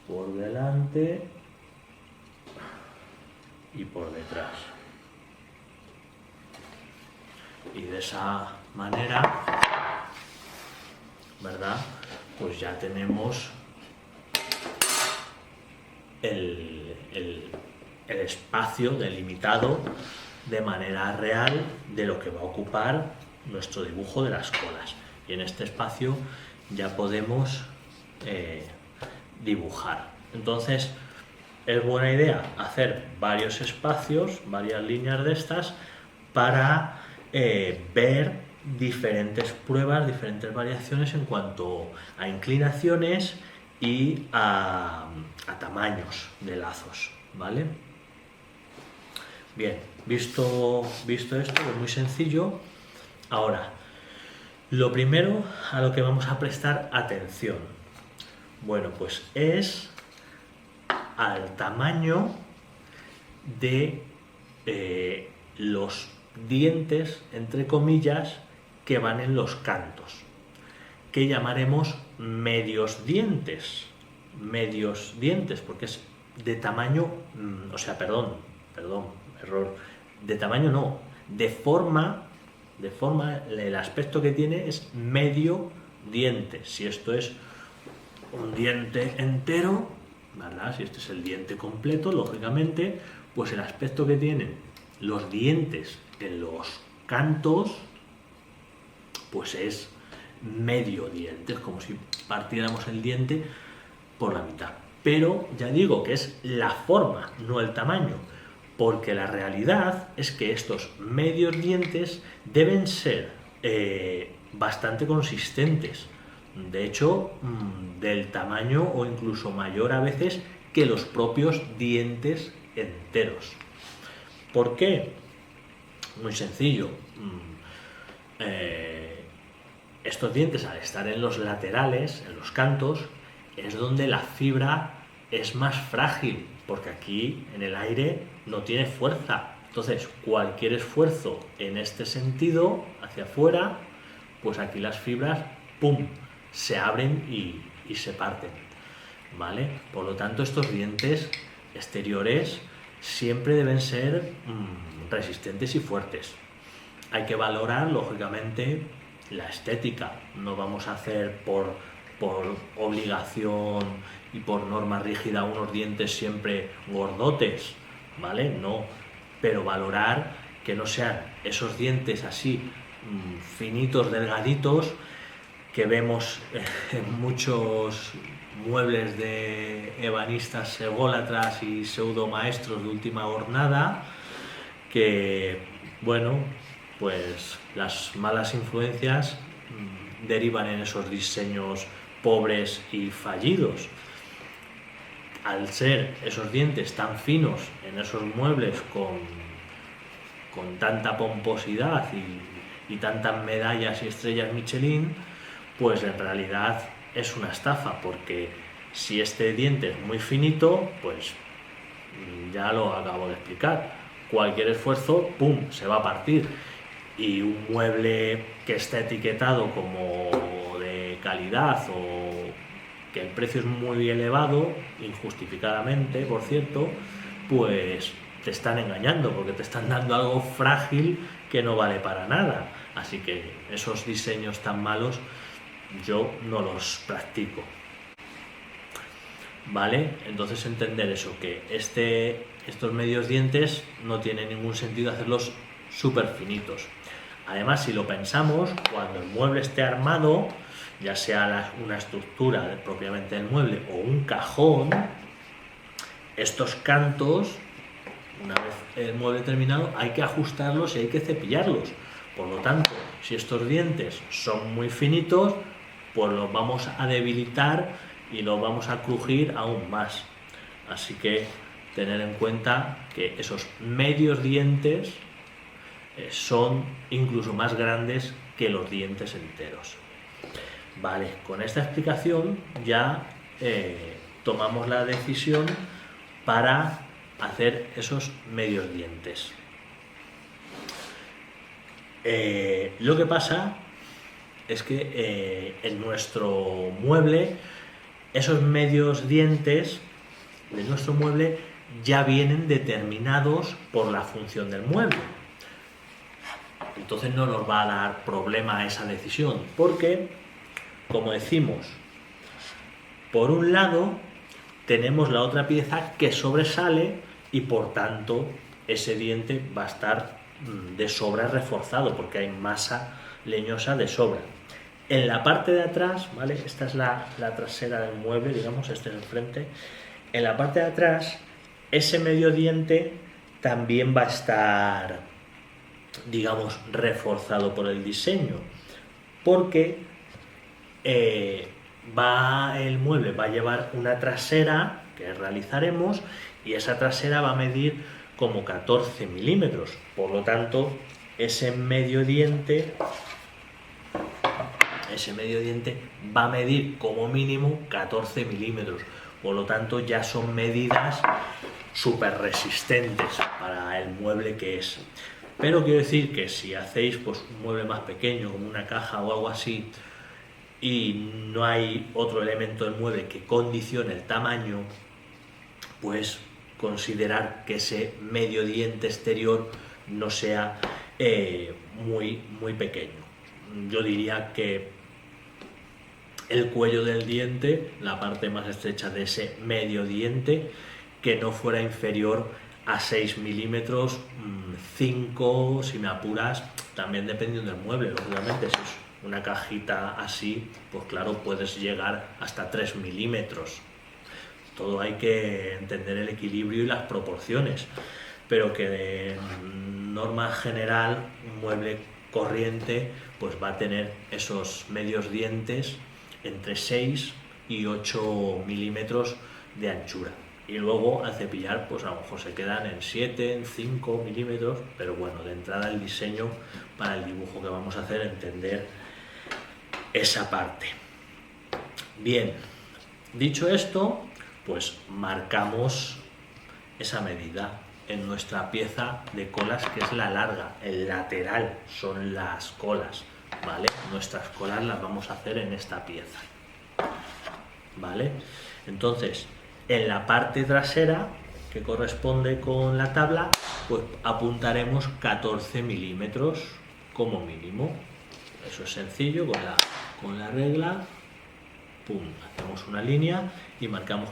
por delante y por detrás. Y de esa manera, ¿verdad? Pues ya tenemos el espacio delimitado de manera real de lo que va a ocupar nuestro dibujo de las colas. Y en este espacio ya podemos dibujar. Entonces es buena idea hacer varios espacios, varias líneas de estas, para ver diferentes pruebas, diferentes variaciones en cuanto a inclinaciones y a tamaños de lazos, ¿vale? Bien, visto esto, es muy sencillo. Ahora, lo primero a lo que vamos a prestar atención, bueno, pues es al tamaño de los dientes, entre comillas, que van en los cantos, que llamaremos medios dientes, porque es de tamaño, error, de tamaño no, de forma, el aspecto que tiene es medio diente. Si esto es un diente entero, ¿verdad? Si este es el diente completo, lógicamente, pues el aspecto que tienen los dientes en los cantos, pues es medio diente, es como si partiéramos el diente por la mitad. Pero ya digo que es la forma, no el tamaño, porque la realidad es que estos medios dientes deben ser bastante consistentes. De hecho, del tamaño o incluso mayor a veces que los propios dientes enteros. ¿Por qué? Muy sencillo. Estos dientes, al estar en los laterales, en los cantos, es donde la fibra es más frágil, porque aquí en el aire no tiene fuerza. Entonces, cualquier esfuerzo en este sentido, hacia afuera, pues aquí las fibras, ¡pum!, se abren y se parten, ¿vale? Por lo tanto, estos dientes exteriores siempre deben ser resistentes y fuertes. Hay que valorar, lógicamente, la estética. No vamos a hacer por por obligación y por norma rígida unos dientes siempre gordotes, ¿vale? No, pero valorar que no sean esos dientes así finitos, delgaditos, que vemos en muchos muebles de ebanistas ególatras y pseudo maestros de última jornada, que, bueno, pues las malas influencias derivan en esos diseños pobres y fallidos. Al ser esos dientes tan finos en esos muebles con tanta pomposidad y tantas medallas y estrellas Michelin, pues en realidad es una estafa, porque si este diente es muy finito, pues ya lo acabo de explicar, cualquier esfuerzo, ¡pum!, se va a partir. Y un mueble que está etiquetado como de calidad o que el precio es muy elevado, injustificadamente, por cierto, pues te están engañando, porque te están dando algo frágil que no vale para nada. Así que esos diseños tan malos yo no los practico. ¿Vale? Entonces entender eso, que estos medios dientes no tiene ningún sentido hacerlos súper finitos. Además, si lo pensamos, cuando el mueble esté armado, ya sea una estructura propiamente del mueble o un cajón, estos cantos, una vez el mueble terminado, hay que ajustarlos y hay que cepillarlos. Por lo tanto, si estos dientes son muy finitos, pues los vamos a debilitar y los vamos a crujir aún más. Así que tener en cuenta que esos medios dientes son incluso más grandes que los dientes enteros. Vale, con esta explicación ya tomamos la decisión para hacer esos medios dientes. Lo que pasa es que en nuestro mueble, esos medios dientes de nuestro mueble ya vienen determinados por la función del mueble. Entonces no nos va a dar problema esa decisión, porque, como decimos, por un lado tenemos la otra pieza que sobresale y por tanto ese diente va a estar de sobra reforzado, porque hay masa leñosa de sobra. En la parte de atrás, ¿vale? Esta es la trasera del mueble, digamos, este es el frente. En la parte de atrás, ese medio diente también va a estar, digamos, reforzado por el diseño, porque el mueble va a llevar una trasera que realizaremos y esa trasera va a medir como 14 milímetros. Por lo tanto, ese medio diente va a medir como mínimo 14 milímetros. Por lo tanto, ya son medidas súper resistentes para el mueble que es. Pero quiero decir que si hacéis pues un mueble más pequeño, como una caja o algo así, y no hay otro elemento del mueble que condicione el tamaño, pues considerar que ese medio diente exterior no sea muy pequeño. Yo diría que el cuello del diente, la parte más estrecha de ese medio diente, que no fuera inferior a 6 milímetros, 5 si me apuras, también dependiendo del mueble, lógicamente. Si es una cajita así, pues claro, puedes llegar hasta 3 milímetros. Todo hay que entender el equilibrio y las proporciones, pero que de norma general un mueble corriente pues va a tener esos medios dientes entre 6 y 8 milímetros de anchura. Y luego al cepillar pues a lo mejor se quedan en 7, en 5 milímetros, pero bueno, de entrada el diseño para el dibujo que vamos a hacer, entender esa parte. Bien, dicho esto, pues marcamos esa medida en nuestra pieza de colas, que es la larga. El lateral son las colas, ¿vale? Nuestras colas las vamos a hacer en esta pieza, ¿vale? Entonces, en la parte trasera, que corresponde con la tabla, pues apuntaremos 14 milímetros como mínimo. Eso es sencillo, con la regla pum, hacemos una línea y marcamos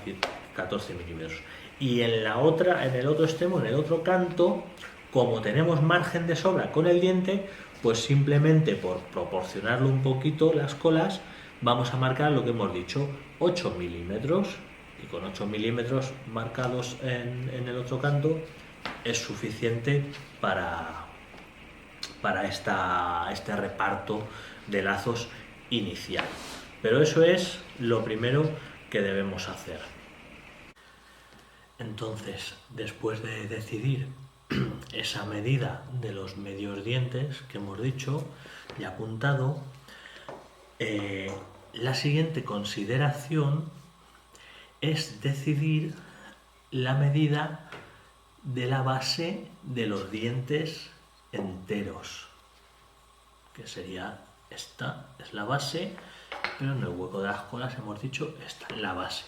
14 milímetros. Y en el otro extremo, en el otro canto, como tenemos margen de sobra con el diente, pues simplemente por proporcionarlo un poquito las colas, vamos a marcar lo que hemos dicho, 8 milímetros. Y con 8 milímetros marcados en el otro canto es suficiente para este reparto de lazos inicial. Pero eso es lo primero que debemos hacer. Entonces, después de decidir esa medida de los medios dientes que hemos dicho y apuntado, la siguiente consideración es decidir la medida de la base de los dientes enteros, que sería esta, es la base, pero en el hueco de las colas hemos dicho esta, la base.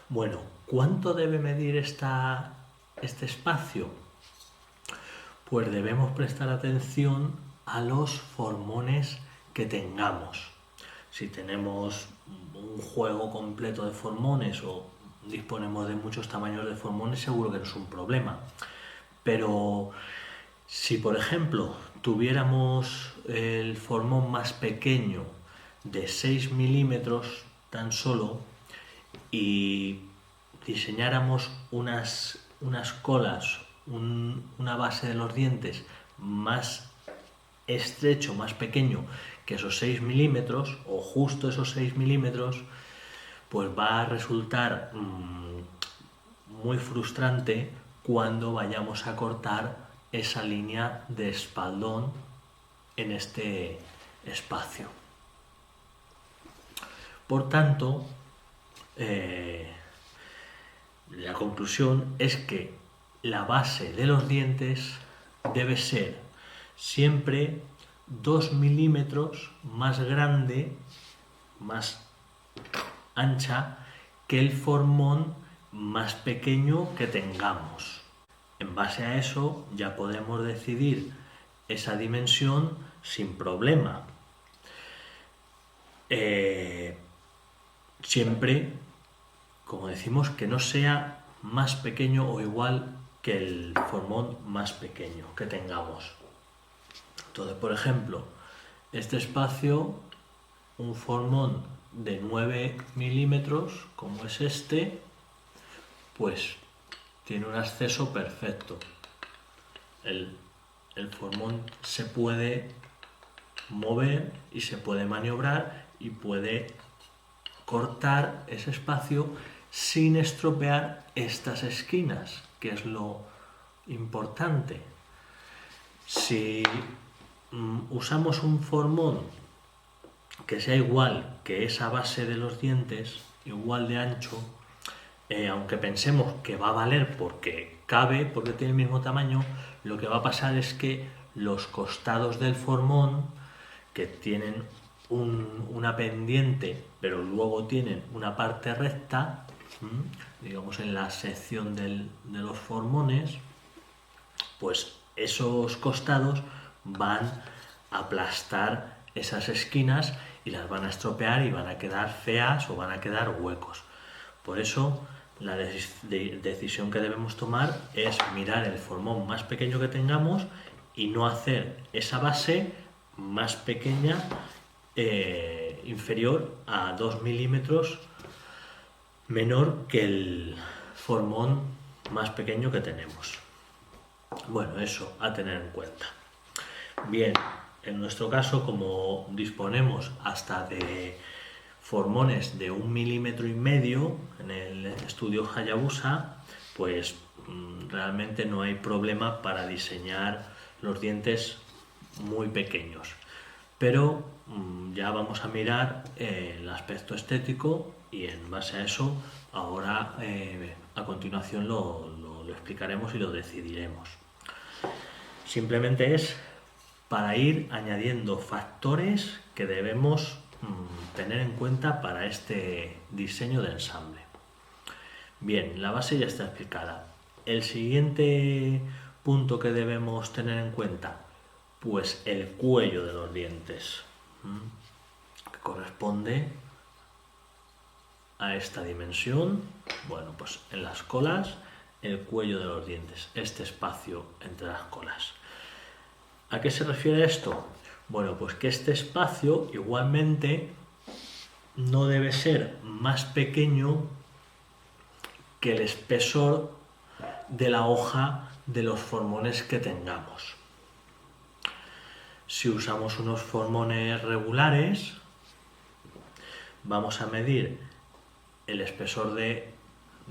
Bueno, ¿cuánto debe medir este espacio? Pues debemos prestar atención a los formones que tengamos. Si tenemos un juego completo de formones o disponemos de muchos tamaños de formones, seguro que no es un problema. Pero si, por ejemplo, tuviéramos el formón más pequeño de 6 milímetros tan solo y diseñáramos unas colas, una base de los dientes más estrecho, más pequeño que esos 6 milímetros o justo esos 6 milímetros, pues va a resultar muy frustrante cuando vayamos a cortar esa línea de espaldón en este espacio. Por tanto, la conclusión es que la base de los dientes debe ser siempre 2 milímetros más grande, más ancha que el formón más pequeño que tengamos. En base a eso ya podemos decidir esa dimensión sin problema. Siempre, como decimos, que no sea más pequeño o igual que el formón más pequeño que tengamos. Entonces, por ejemplo, este espacio, un formón de 9 milímetros, como es este, pues tiene un acceso perfecto. El formón se puede mover y se puede maniobrar y puede cortar ese espacio sin estropear estas esquinas, que es lo importante. Si usamos un formón que sea igual que esa base de los dientes, igual de ancho, aunque pensemos que va a valer porque cabe, porque tiene el mismo tamaño, lo que va a pasar es que los costados del formón, que tienen una pendiente, pero luego tienen una parte recta, digamos en la sección de los formones, pues esos costados van a aplastar esas esquinas y las van a estropear y van a quedar feas o van a quedar huecos. Por eso la decisión que debemos tomar es mirar el formón más pequeño que tengamos y no hacer esa base más pequeña, inferior a 2 milímetros, menor que el formón más pequeño que tenemos. Bueno, eso a tener en cuenta. Bien, en nuestro caso, como disponemos hasta de formones de 1,5 milímetros en el estudio Hayabusa, pues realmente no hay problema para diseñar los dientes muy pequeños. Pero ya vamos a mirar el aspecto estético y en base a eso ahora a continuación lo explicaremos y lo decidiremos. Simplemente es para ir añadiendo factores que debemos tener en cuenta para este diseño de ensamble. Bien, la base ya está explicada. El siguiente punto que debemos tener en cuenta, pues el cuello de los dientes, que corresponde a esta dimensión, bueno, pues en las colas, el cuello de los dientes, este espacio entre las colas. ¿A qué se refiere esto? Bueno, pues que este espacio igualmente no debe ser más pequeño que el espesor de la hoja de los formones que tengamos. Si usamos unos formones regulares, vamos a medir el espesor de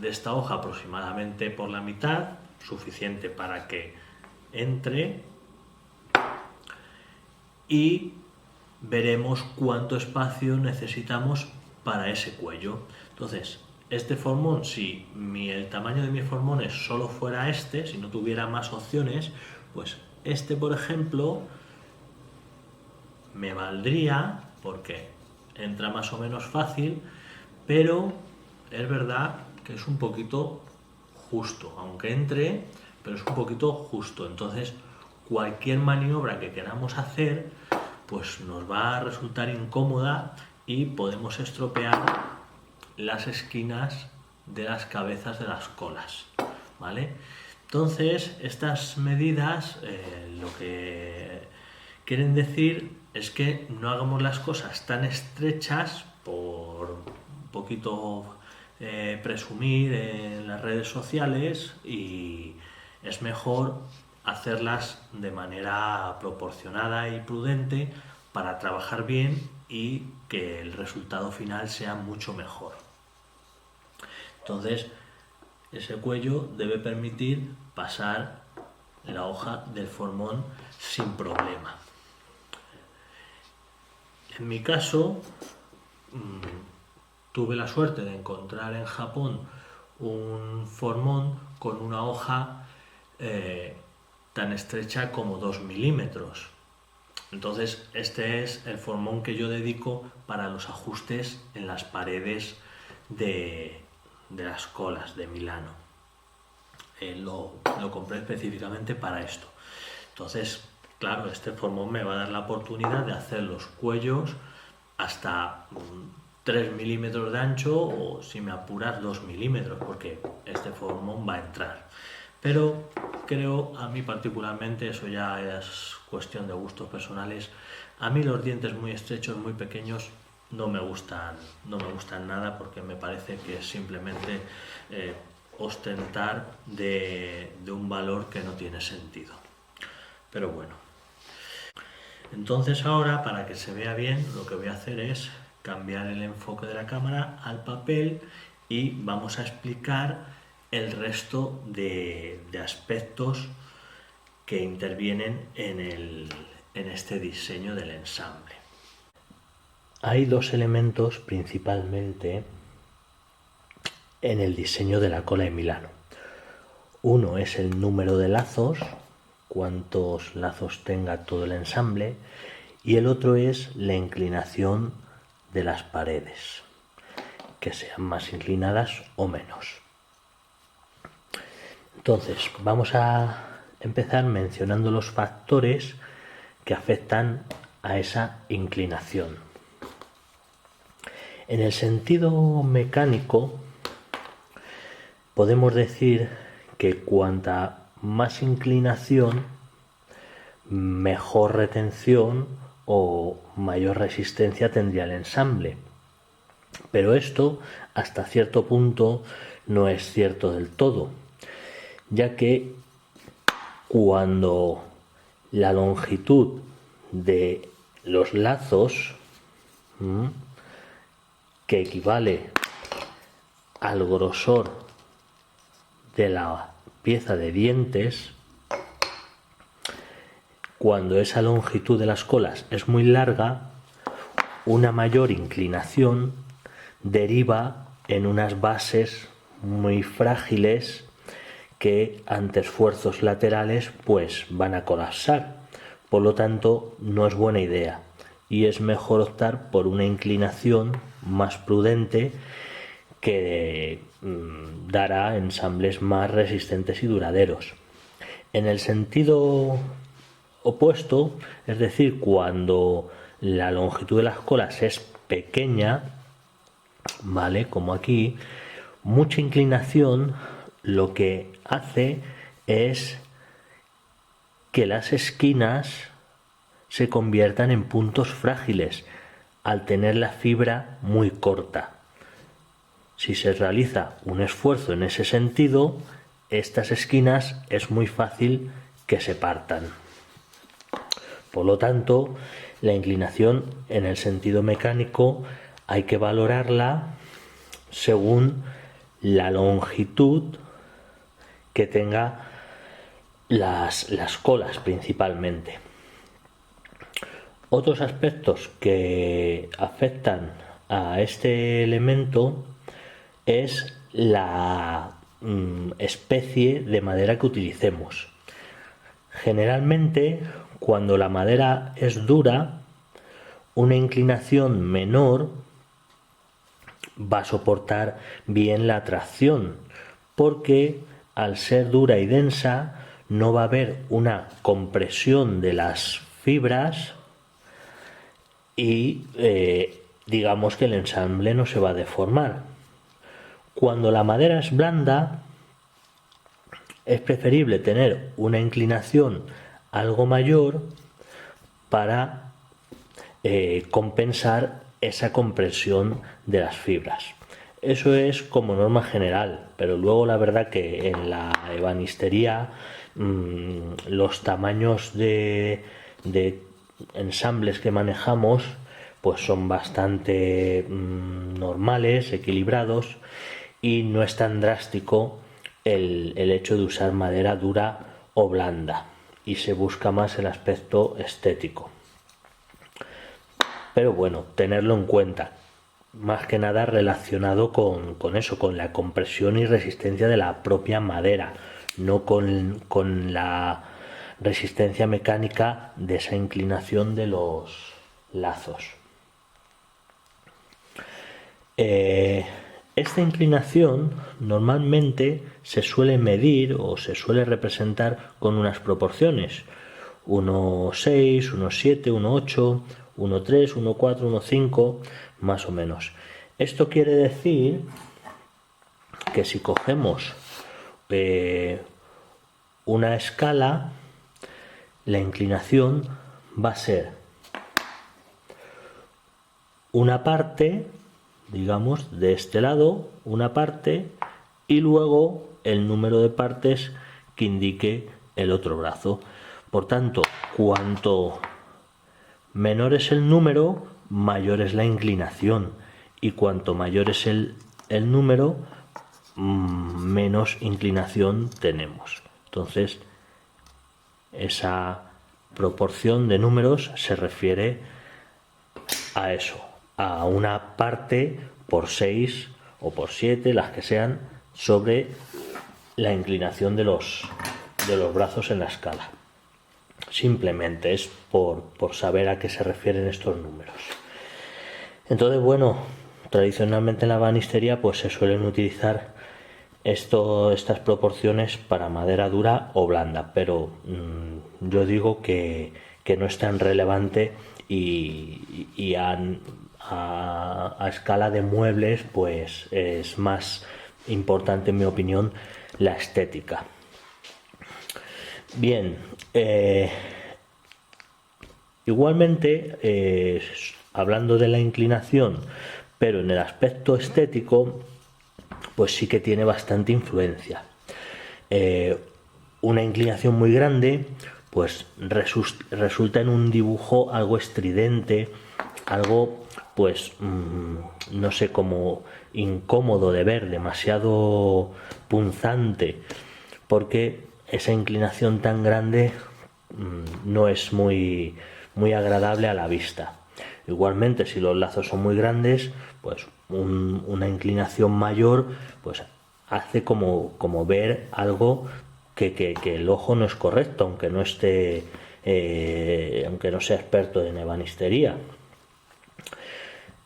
esta hoja aproximadamente por la mitad, suficiente para que entre, y veremos cuánto espacio necesitamos para ese cuello. Entonces, este formón, si el tamaño de mi formón solo fuera este, si no tuviera más opciones, pues este, por ejemplo, me valdría porque entra más o menos fácil, pero es verdad que es un poquito justo, aunque entre, pero es un poquito justo. Entonces, cualquier maniobra que queramos hacer, pues nos va a resultar incómoda y podemos estropear las esquinas de las cabezas de las colas, ¿vale? Entonces, estas medidas lo que quieren decir es que no hagamos las cosas tan estrechas por un poquito presumir en las redes sociales, y es mejor hacerlas de manera proporcionada y prudente para trabajar bien y que el resultado final sea mucho mejor. Entonces, ese cuello debe permitir pasar la hoja del formón sin problema. En mi caso, tuve la suerte de encontrar en Japón un formón con una hoja tan estrecha como 2 milímetros. Entonces, este es el formón que yo dedico para los ajustes en las paredes de las colas de Milano. Lo compré específicamente para esto. Entonces, claro, este formón me va a dar la oportunidad de hacer los cuellos hasta 3 milímetros de ancho, o si me apuras 2 milímetros, porque este formón va a entrar. Pero creo, a mí particularmente, eso ya es cuestión de gustos personales, a mí los dientes muy estrechos, muy pequeños, no me gustan nada, porque me parece que es simplemente ostentar de un valor que no tiene sentido. Pero bueno, entonces ahora, para que se vea bien, lo que voy a hacer es cambiar el enfoque de la cámara al papel y vamos a explicar el resto de aspectos que intervienen en este diseño del ensamble. Hay dos elementos principalmente en el diseño de la cola de Milano. Uno es el número de lazos, cuántos lazos tenga todo el ensamble, y el otro es la inclinación de las paredes, que sean más inclinadas o menos. Entonces, vamos a empezar mencionando los factores que afectan a esa inclinación. En el sentido mecánico, podemos decir que cuanta más inclinación, mejor retención o mayor resistencia tendría el ensamble. Pero esto, hasta cierto punto, no es cierto del todo, ya que cuando la longitud de los lazos, que equivale al grosor de la pieza de dientes, cuando esa longitud de las colas es muy larga, una mayor inclinación deriva en unas bases muy frágiles que ante esfuerzos laterales pues van a colapsar. Por lo tanto, no es buena idea y es mejor optar por una inclinación más prudente que dará ensambles más resistentes y duraderos. En el sentido opuesto, es decir, cuando la longitud de las colas es pequeña, ¿vale? Como aquí, mucha inclinación lo que hace es que las esquinas se conviertan en puntos frágiles al tener la fibra muy corta. Si se realiza un esfuerzo en ese sentido, estas esquinas es muy fácil que se partan. Por lo tanto, la inclinación en el sentido mecánico hay que valorarla según la longitud que tenga las colas principalmente. Otros aspectos que afectan a este elemento es la especie de madera que utilicemos. Generalmente, cuando la madera es dura, una inclinación menor va a soportar bien la tracción, porque al ser dura y densa no va a haber una compresión de las fibras y digamos que el ensamble no se va a deformar. Cuando la madera es blanda, es preferible tener una inclinación algo mayor para compensar esa compresión de las fibras. Eso es como norma general, pero luego la verdad que en la ebanistería los tamaños de ensambles que manejamos pues son bastante normales, equilibrados, y no es tan drástico el hecho de usar madera dura o blanda, y se busca más el aspecto estético. Pero bueno, tenerlo en cuenta, más que nada relacionado con eso, con la compresión y resistencia de la propia madera, no con la resistencia mecánica de esa inclinación de los lazos. Esta inclinación normalmente se suele medir o se suele representar con unas proporciones: 1,6, 1,7, 1,8, 1,3, 1,4, 1,5, más o menos. Esto quiere decir que si cogemos una escala, la inclinación va a ser una parte, digamos, de este lado, una parte, y luego el número de partes que indique el otro brazo. Por tanto, cuanto menor es el número, mayor es la inclinación, y cuanto mayor es el número, menos inclinación tenemos. Entonces, esa proporción de números se refiere a eso, a una parte por 6 o por 7, las que sean, sobre la inclinación de los brazos en la escala. Simplemente es por saber a qué se refieren estos números. Entonces, bueno, tradicionalmente en la ebanistería pues se suelen utilizar estas proporciones para madera dura o blanda, pero yo digo que no es tan relevante, y a escala de muebles pues es más importante, en mi opinión, la estética. Bien, igualmente, hablando de la inclinación, pero en el aspecto estético, pues sí que tiene bastante influencia. Una inclinación muy grande pues resulta en un dibujo algo estridente, algo pues no sé, como incómodo de ver, demasiado punzante, porque esa inclinación tan grande no es muy agradable a la vista. Igualmente, si los lazos son muy grandes, pues una inclinación mayor pues hace como ver algo que el ojo no es correcto, aunque no esté aunque no sea experto en ebanistería.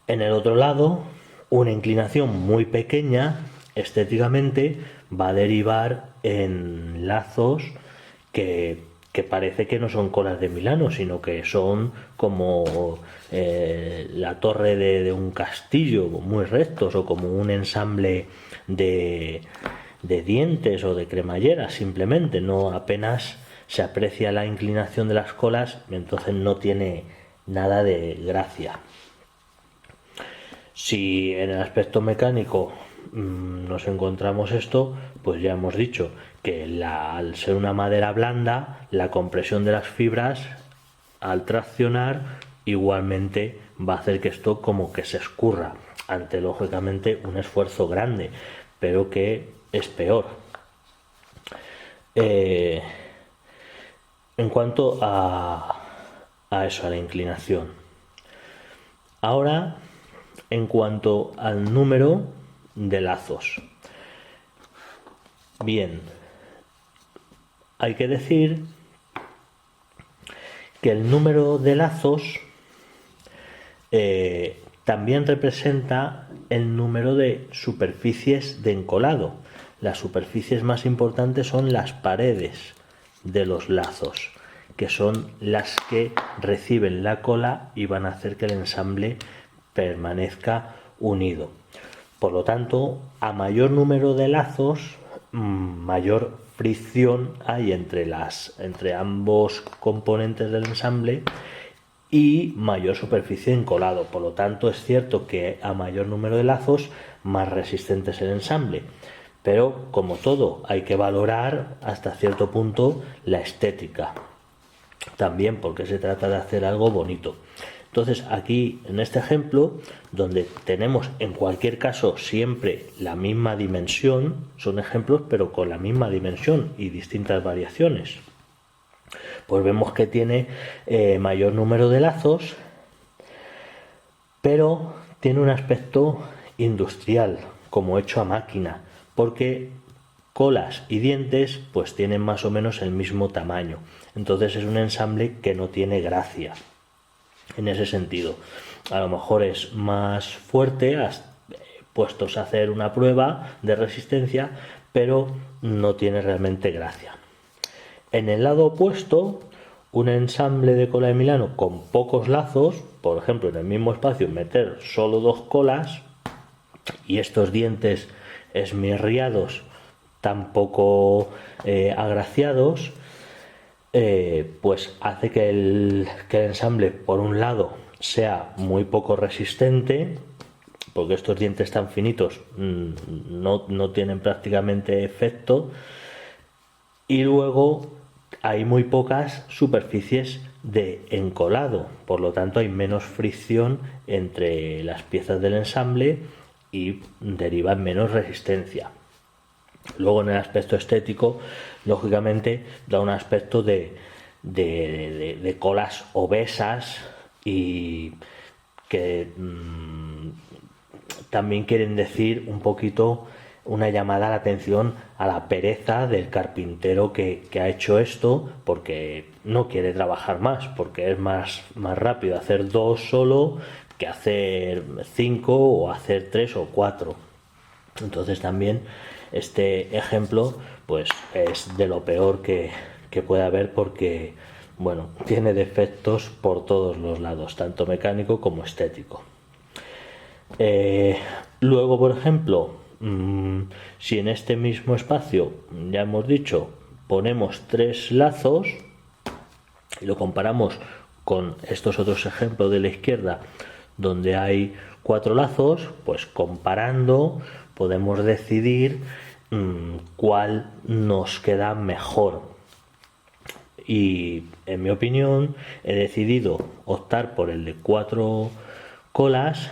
En el otro lado, una inclinación muy pequeña estéticamente va a derivar en lazos que que parece que no son colas de Milano, sino que son como la torre de un castillo, muy rectos, o como un ensamble de dientes o de cremallera. Simplemente no apenas se aprecia la inclinación de las colas, entonces no tiene nada de gracia. Si en el aspecto mecánico nos encontramos esto, pues ya hemos dicho que al ser una madera blanda, la compresión de las fibras al traccionar igualmente va a hacer que esto como que se escurra ante, lógicamente, un esfuerzo grande, pero que es peor. En cuanto a eso, a la inclinación. Ahora, en cuanto al número de lazos. Bien, hay que decir que el número de lazos también representa el número de superficies de encolado. Las superficies más importantes son las paredes de los lazos, que son las que reciben la cola y van a hacer que el ensamble permanezca unido. Por lo tanto, a mayor número de lazos, mayor fricción hay entre ambos componentes del ensamble y mayor superficie de encolado. Por lo tanto, es cierto que a mayor número de lazos, más resistente es el ensamble. Pero, como todo, hay que valorar hasta cierto punto la estética. También porque se trata de hacer algo bonito. Entonces, aquí en este ejemplo, donde tenemos en cualquier caso siempre la misma dimensión, son ejemplos pero con la misma dimensión y distintas variaciones, pues vemos que tiene mayor número de lazos, pero tiene un aspecto industrial, como hecho a máquina, porque colas y dientes pues tienen más o menos el mismo tamaño. Entonces es un ensamble que no tiene gracia en ese sentido. A lo mejor es más fuerte, puestos a hacer una prueba de resistencia, pero no tiene realmente gracia. En el lado opuesto, un ensamble de cola de Milano con pocos lazos, por ejemplo, en el mismo espacio meter solo 2 colas y estos dientes esmirriados, tampoco agraciados, pues hace que el ensamble, por un lado, sea muy poco resistente, porque estos dientes tan finitos no tienen prácticamente efecto, y luego hay muy pocas superficies de encolado, por lo tanto hay menos fricción entre las piezas del ensamble y deriva en menos resistencia. Luego, en el aspecto estético, lógicamente da un aspecto de colas obesas y que también quieren decir un poquito una llamada a la atención a la pereza del carpintero que ha hecho esto, porque no quiere trabajar más, porque es más rápido hacer 2 solo que hacer 5 o hacer 3 o 4. Entonces también este ejemplo pues es de lo peor que puede haber, porque bueno, tiene defectos por todos los lados, tanto mecánico como estético. Luego, por ejemplo, si en este mismo espacio, ya hemos dicho, ponemos 3 lazos y lo comparamos con estos otros ejemplos de la izquierda donde hay 4 lazos, pues comparando podemos decidir cuál nos queda mejor. Y en mi opinión he decidido optar por el de 4 colas,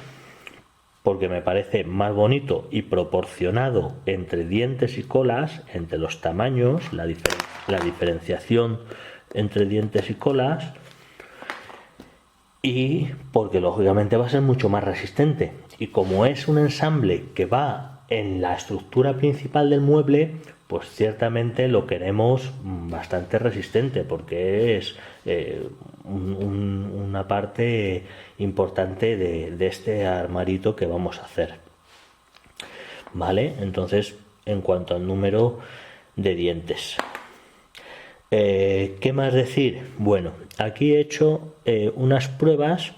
porque me parece más bonito y proporcionado entre dientes y colas, entre los tamaños, la diferenciación entre dientes y colas, y porque lógicamente va a ser mucho más resistente. Y como es un ensamble que va en la estructura principal del mueble, pues ciertamente lo queremos bastante resistente, porque es una parte importante de este armarito que vamos a hacer. ¿Vale? Entonces, en cuanto al número de dientes, ¿Qué más decir? Bueno, aquí he hecho unas pruebas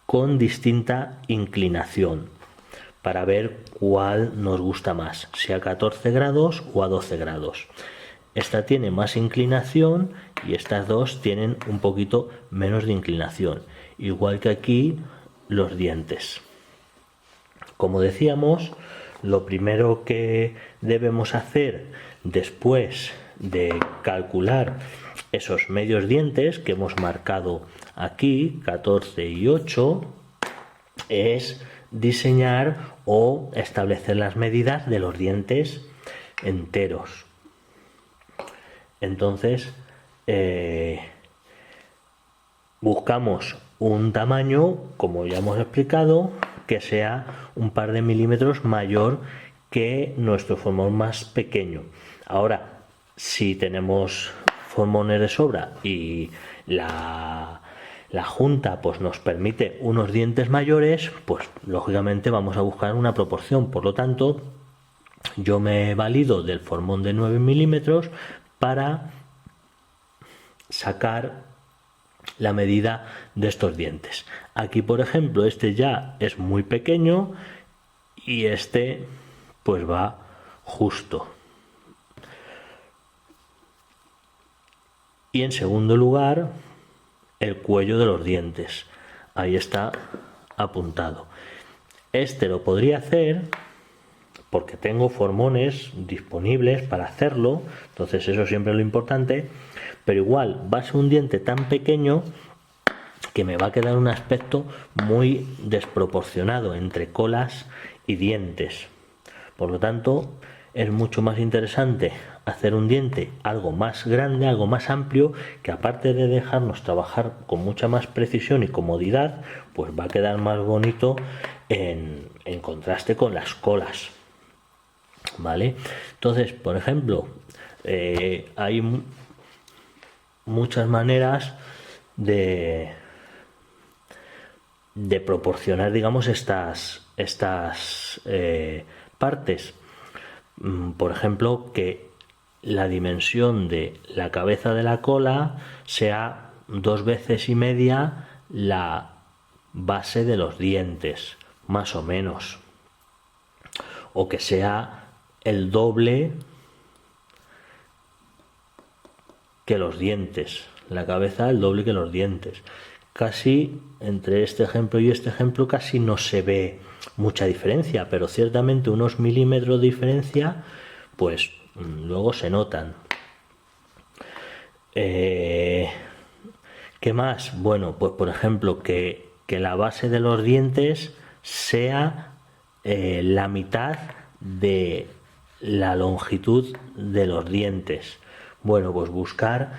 con distinta inclinación para ver cuál nos gusta más, si a 14 grados o a 12 grados. Esta tiene más inclinación y estas dos tienen un poquito menos de inclinación, igual que aquí los dientes. Como decíamos, lo primero que debemos hacer después de calcular esos medios dientes que hemos marcado aquí, 14 y 8, es diseñar o establecer las medidas de los dientes enteros. Entonces, buscamos un tamaño, como ya hemos explicado, que sea un par de milímetros mayor que nuestro formón más pequeño. Ahora, si tenemos formones de sobra y la junta pues nos permite unos dientes mayores, pues lógicamente vamos a buscar una proporción. Por lo tanto, yo me he valido del formón de 9 milímetros para sacar la medida de estos dientes. Aquí, por ejemplo, este ya es muy pequeño y este pues va justo. Y en segundo lugar, el cuello de los dientes. Ahí está apuntado. Este lo podría hacer porque tengo formones disponibles para hacerlo, entonces eso siempre es lo importante, pero igual va a ser un diente tan pequeño que me va a quedar un aspecto muy desproporcionado entre colas y dientes. Por lo tanto, es mucho más interesante hacer un diente algo más grande, algo más amplio, que aparte de dejarnos trabajar con mucha más precisión y comodidad, pues va a quedar más bonito en contraste con las colas. ¿Vale? Entonces, por ejemplo, hay muchas maneras de proporcionar, digamos, estas partes. Por ejemplo, que la dimensión de la cabeza de la cola sea 2,5 veces la base de los dientes, más o menos, o que sea el doble que los dientes, la cabeza el doble que los dientes. Casi entre este ejemplo y este ejemplo casi no se ve mucha diferencia, pero ciertamente unos milímetros de diferencia pues luego se notan. ¿Qué más? Bueno, pues por ejemplo que la base de los dientes sea la mitad de la longitud de los dientes. Bueno, pues buscar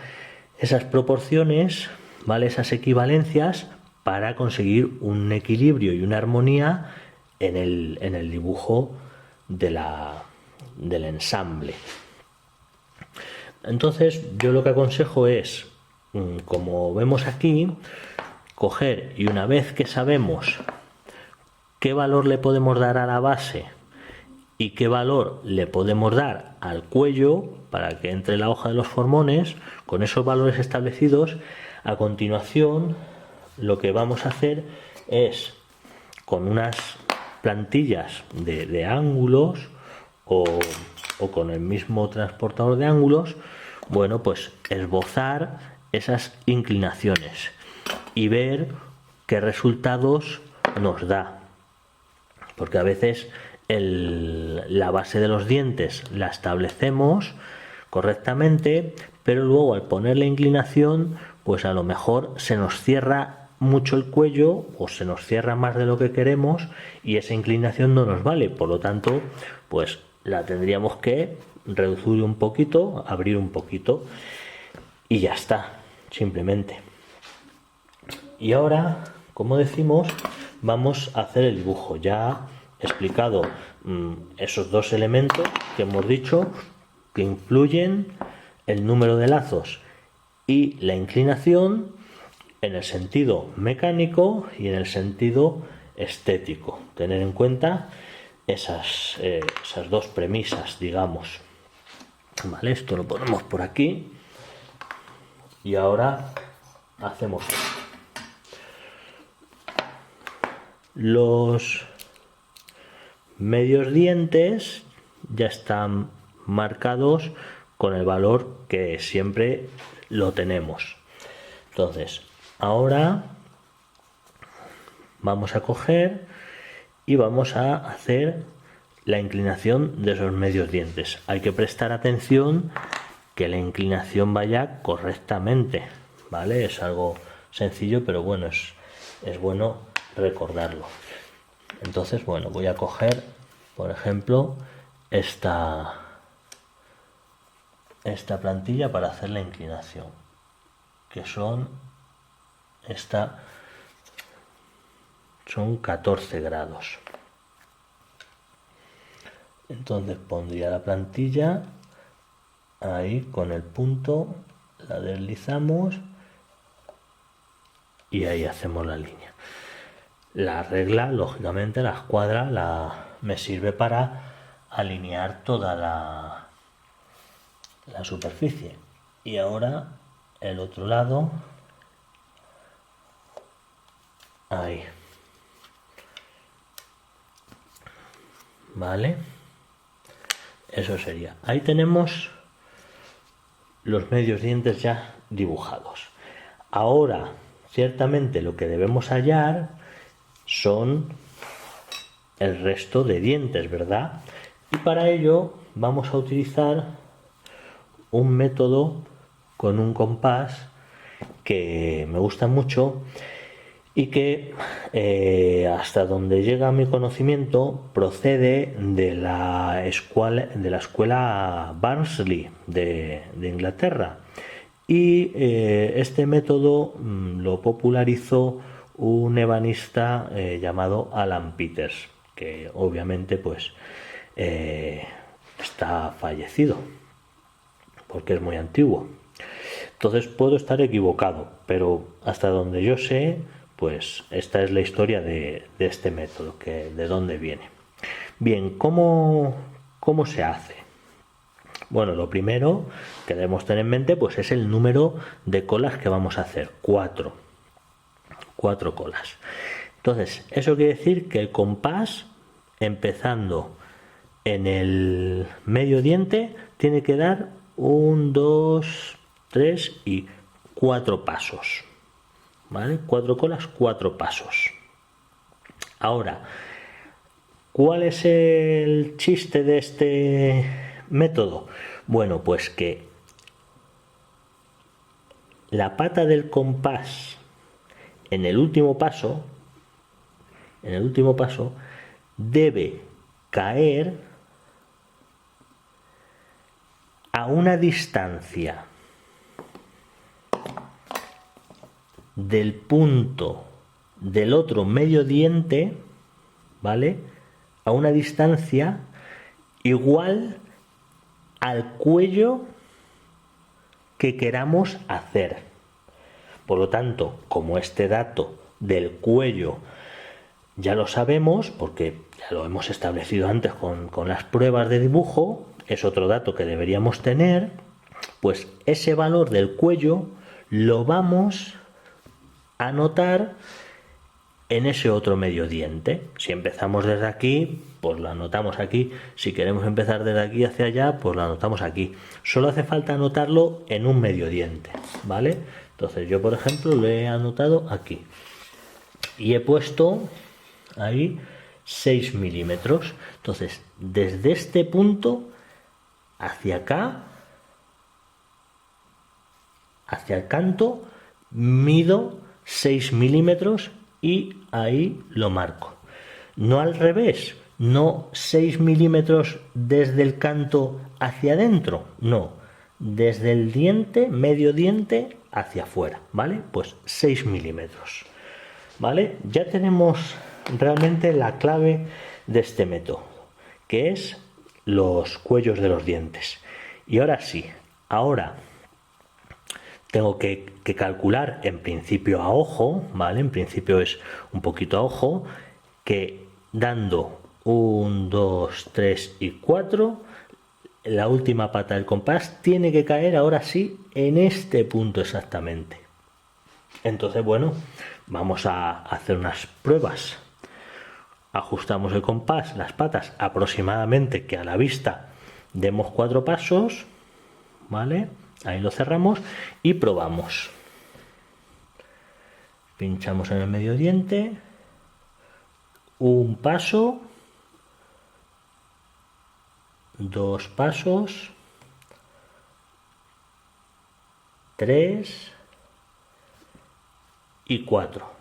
esas proporciones, ¿vale? Esas equivalencias para conseguir un equilibrio y una armonía en el dibujo del ensamble. Entonces, yo lo que aconsejo es, como vemos aquí, coger, y una vez que sabemos qué valor le podemos dar a la base y qué valor le podemos dar al cuello para que entre la hoja de los formones, con esos valores establecidos, a continuación lo que vamos a hacer es, con unas plantillas de ángulos o con el mismo transportador de ángulos, bueno, pues esbozar esas inclinaciones y ver qué resultados nos da, porque a veces la base de los dientes la establecemos correctamente, pero luego al poner la inclinación pues a lo mejor se nos cierra mucho el cuello o se nos cierra más de lo que queremos y esa inclinación no nos vale. Por lo tanto, pues la tendríamos que reducir un poquito, abrir un poquito y ya está, simplemente. Y ahora, como decimos, vamos a hacer el dibujo. Ya he explicado esos dos elementos que hemos dicho que influyen el número de lazos y la inclinación en el sentido mecánico y en el sentido estético. Tener en cuenta esas dos premisas, digamos. Vale, esto lo ponemos por aquí Y ahora hacemos esto. Los medios dientes ya están marcados con el valor que siempre lo tenemos. Entonces, ahora vamos a coger y vamos a hacer la inclinación de esos medios dientes. Hay que prestar atención que la inclinación vaya correctamente, ¿vale? Es algo sencillo, pero bueno, es bueno recordarlo. Entonces, bueno, voy a coger, por ejemplo, esta plantilla para hacer la inclinación, que son 14 grados. Entonces pondría la plantilla ahí con el punto, la deslizamos y ahí hacemos la línea. La regla, lógicamente, la escuadra me sirve para alinear toda la superficie. Y ahora el otro lado, ahí, vale, eso sería. Ahí tenemos los medios dientes ya dibujados. Ahora, ciertamente, lo que debemos hallar son el resto de dientes, ¿verdad? Y para ello vamos a utilizar un método con un compás que me gusta mucho y que hasta donde llega mi conocimiento procede de la escuela Barnsley de Inglaterra, y este método lo popularizó un ebanista llamado Alan Peters, que obviamente pues está fallecido porque es muy antiguo. Entonces puedo estar equivocado, pero hasta donde yo sé, pues esta es la historia de este método, que de dónde viene. Bien, ¿cómo se hace? Bueno, lo primero que debemos tener en mente pues es el número de colas que vamos a hacer, 4 colas. Entonces, eso quiere decir que el compás, empezando en el medio diente, tiene que dar 1, 2, 3 y 4 pasos, ¿vale? 4 colas, 4 pasos. Ahora, ¿cuál es el chiste de este método? Bueno, pues que la pata del compás en el último paso debe caer a una distancia del punto del otro medio diente, ¿vale? A una distancia igual al cuello que queramos hacer. Por lo tanto, como este dato del cuello ya lo sabemos, porque ya lo hemos establecido antes con las pruebas de dibujo, es otro dato que deberíamos tener, pues ese valor del cuello lo vamos a anotar en ese otro medio diente. Si empezamos desde aquí, pues lo anotamos aquí. Si queremos empezar desde aquí hacia allá, pues lo anotamos aquí. Solo hace falta anotarlo en un medio diente, ¿vale? Entonces yo, por ejemplo, lo he anotado aquí y he puesto ahí 6 milímetros. Entonces, desde este punto hacia acá, hacia el canto, mido 6 milímetros y ahí lo marco. No al revés, no 6 milímetros desde el canto hacia adentro, no, desde el diente, medio diente, hacia afuera, ¿vale? Pues 6 milímetros, ¿vale? Ya tenemos realmente la clave de este método, que es los cuellos de los dientes. Y ahora sí, ahora tengo que calcular en principio a ojo, ¿vale? En principio es un poquito a ojo, que dando 1, 2, 3 y 4, la última pata del compás tiene que caer ahora sí en este punto exactamente. Entonces, bueno, vamos a hacer unas pruebas. Ajustamos el compás, las patas aproximadamente que a la vista demos 4 pasos, ¿vale? Ahí lo cerramos y probamos. Pinchamos en el medio diente, un paso, 2 pasos, 3 y 4.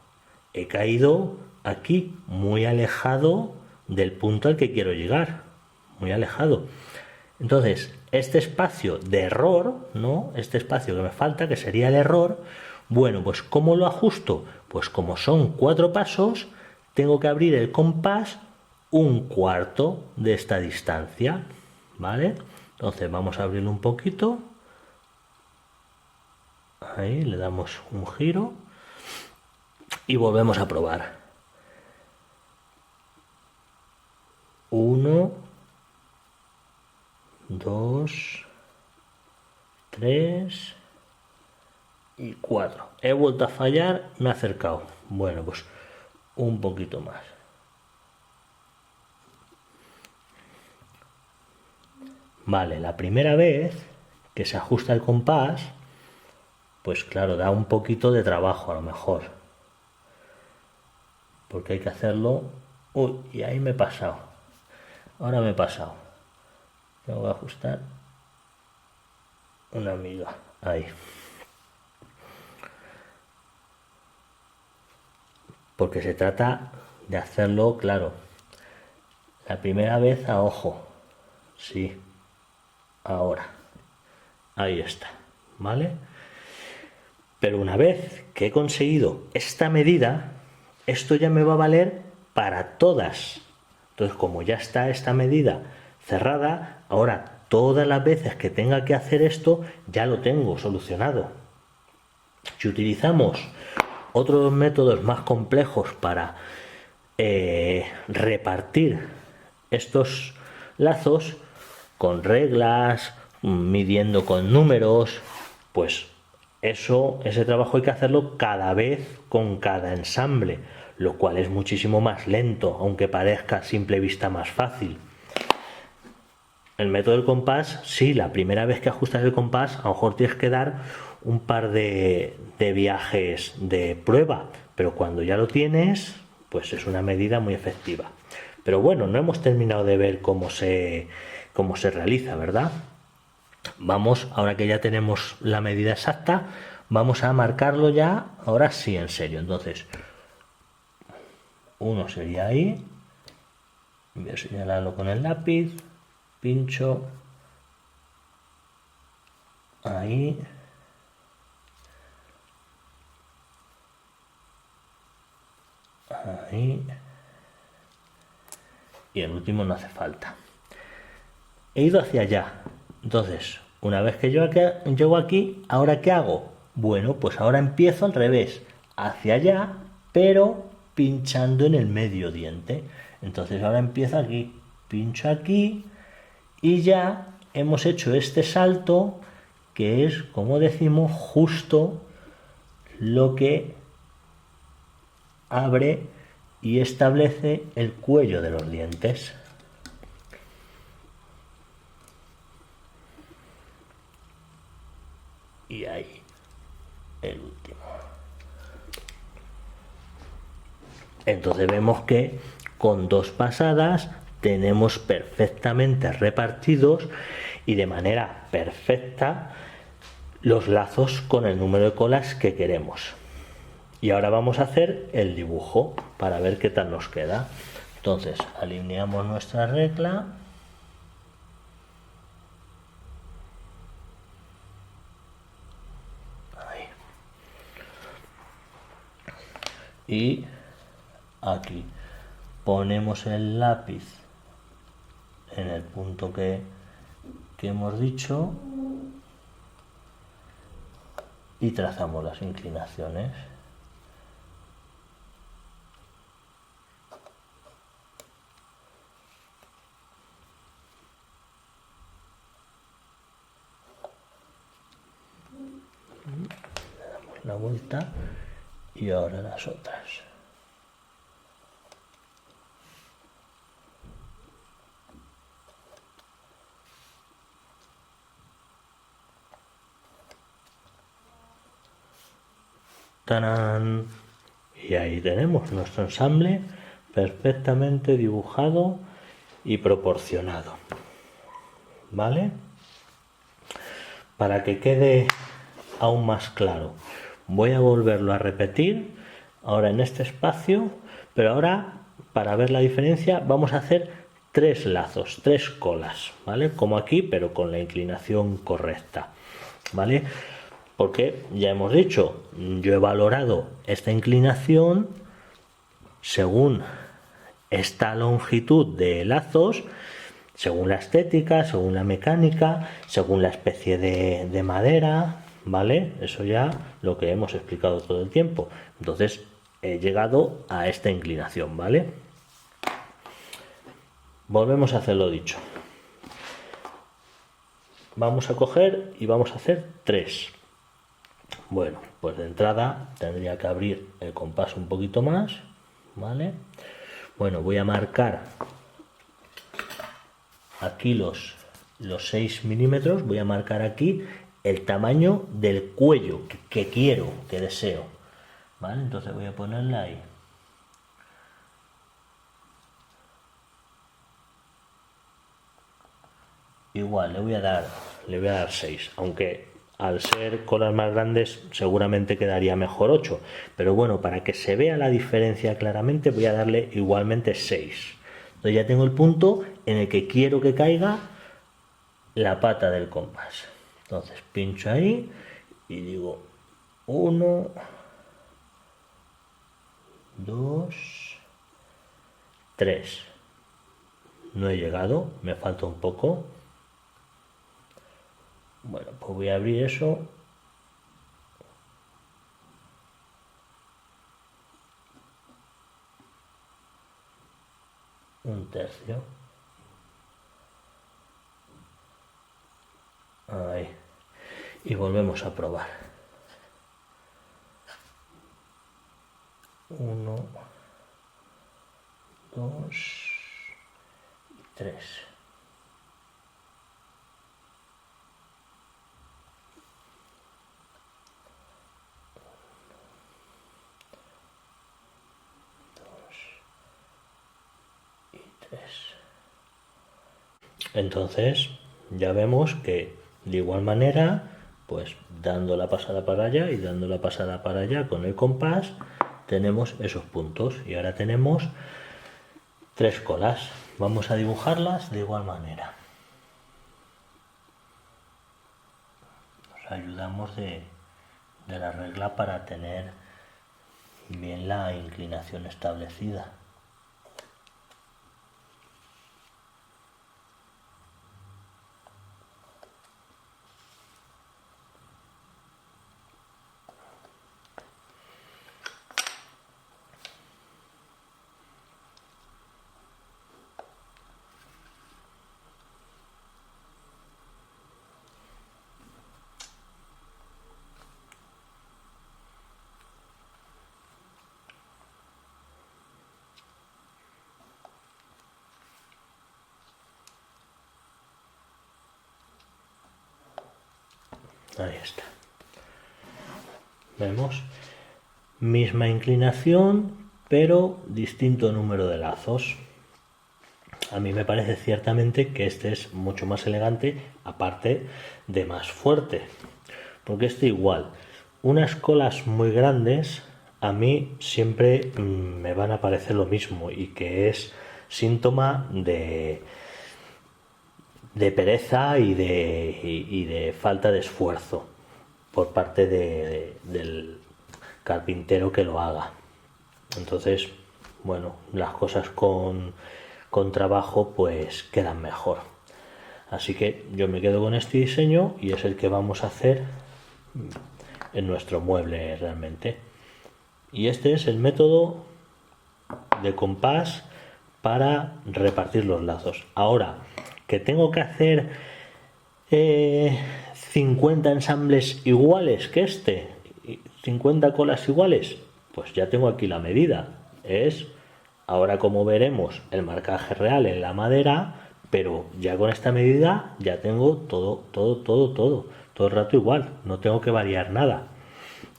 He caído aquí muy alejado del punto al que quiero llegar, muy alejado. Entonces, este espacio de error, ¿no? Este espacio que me falta, que sería el error, bueno, pues ¿cómo lo ajusto? Pues como son 4 pasos, tengo que abrir el compás un cuarto de esta distancia, ¿vale? Entonces vamos a abrirlo un poquito. Ahí le damos un giro y volvemos a probar. 1, 2, 3 y 4. He vuelto a fallar, me he acercado. Bueno, pues un poquito más. Vale, la primera vez que se ajusta el compás, pues claro, da un poquito de trabajo a lo mejor. Porque hay que hacerlo. Uy, y ahí me he pasado. Ahora me he pasado. Tengo que ajustar una miga. Ahí. Porque se trata de hacerlo, claro, la primera vez a ojo. Sí. Ahora. Ahí está. ¿Vale? Pero una vez que he conseguido esta medida, esto ya me va a valer para todas. Entonces, como ya está esta medida cerrada, ahora todas las veces que tenga que hacer esto, ya lo tengo solucionado. Si utilizamos otros métodos más complejos para repartir estos lazos con reglas, midiendo con números, pues ese trabajo hay que hacerlo cada vez con cada ensamble, lo cual es muchísimo más lento, aunque parezca a simple vista más fácil. El método del compás, sí, la primera vez que ajustas el compás, a lo mejor tienes que dar un par de viajes de prueba, pero cuando ya lo tienes, pues es una medida muy efectiva. Pero bueno, no hemos terminado de ver cómo se realiza, ¿verdad? Vamos, ahora que ya tenemos la medida exacta, vamos a marcarlo ya, ahora sí, en serio. Entonces, uno sería ahí, voy a señalarlo con el lápiz, pincho, ahí, ahí, y el último no hace falta. He ido hacia allá. Entonces, una vez que yo llego aquí, ¿ahora qué hago? Bueno, pues ahora empiezo al revés, hacia allá, pero pinchando en el medio diente. Entonces ahora empiezo aquí, pincho aquí y ya hemos hecho este salto que es, como decimos, justo lo que abre y establece el cuello de los dientes. Y ahí el último. Entonces vemos que con 2 pasadas tenemos perfectamente repartidos y de manera perfecta los lazos con el número de colas que queremos. Y ahora vamos a hacer el dibujo para ver qué tal nos queda. Entonces alineamos nuestra regla. Ahí. Y aquí ponemos el lápiz en el punto que hemos dicho y trazamos las inclinaciones. vuelta y ahora las otras. ¡Tarán! Y ahí tenemos nuestro ensamble perfectamente dibujado y proporcionado, ¿vale? Para que quede aún más claro, voy a volverlo a repetir ahora en este espacio, pero ahora para ver la diferencia vamos a hacer 3 lazos, 3 colas, ¿vale? Como aquí, pero con la inclinación correcta, ¿vale? Porque ya hemos dicho, yo he valorado esta inclinación según esta longitud de lazos, según la estética, según la mecánica, según la especie de madera, ¿vale? Eso ya lo que hemos explicado todo el tiempo. Entonces he llegado a esta inclinación, ¿vale? Volvemos a hacer lo dicho. Vamos a coger y vamos a hacer 3. Bueno, pues de entrada tendría que abrir el compás un poquito más, ¿vale? Bueno, voy a marcar aquí los 6 milímetros, voy a marcar aquí el tamaño del cuello que quiero, que deseo, ¿vale? Entonces voy a ponerla ahí. Igual, le voy a dar 6, aunque al ser colas más grandes seguramente quedaría mejor 8, pero bueno, para que se vea la diferencia claramente voy a darle igualmente 6. Entonces ya tengo el punto en el que quiero que caiga la pata del compás. Entonces pincho ahí y digo 1, 2, 3. No he llegado, me falta un poco. Bueno, pues voy a abrir eso. Un tercio. Ahí. Y volvemos a probar. 1, 2 y 3. Entonces ya vemos que de igual manera, pues dando la pasada para allá y dando la pasada para allá con el compás, tenemos esos puntos y ahora tenemos 3 colas. Vamos a dibujarlas de igual manera. Nos ayudamos de la regla para tener bien la inclinación establecida. Ahí está. Vemos misma inclinación, pero distinto número de lazos. A mí me parece ciertamente que este es mucho más elegante, aparte de más fuerte. Porque este igual, unas colas muy grandes a mí siempre me van a parecer lo mismo y que es síntoma de pereza y de falta de esfuerzo por parte del carpintero que lo haga. Entonces, bueno, las cosas con trabajo pues quedan mejor. Así que yo me quedo con este diseño y es el que vamos a hacer en nuestro mueble realmente. Y este es el método de compás para repartir los lazos. Ahora, que tengo que hacer 50 ensambles iguales que este, 50 colas iguales, pues ya tengo aquí la medida. Ahora como veremos, el marcaje real en la madera, pero ya con esta medida ya tengo todo el rato igual, no tengo que variar nada.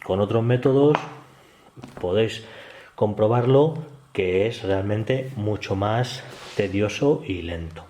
Con otros métodos podéis comprobarlo, que es realmente mucho más tedioso y lento.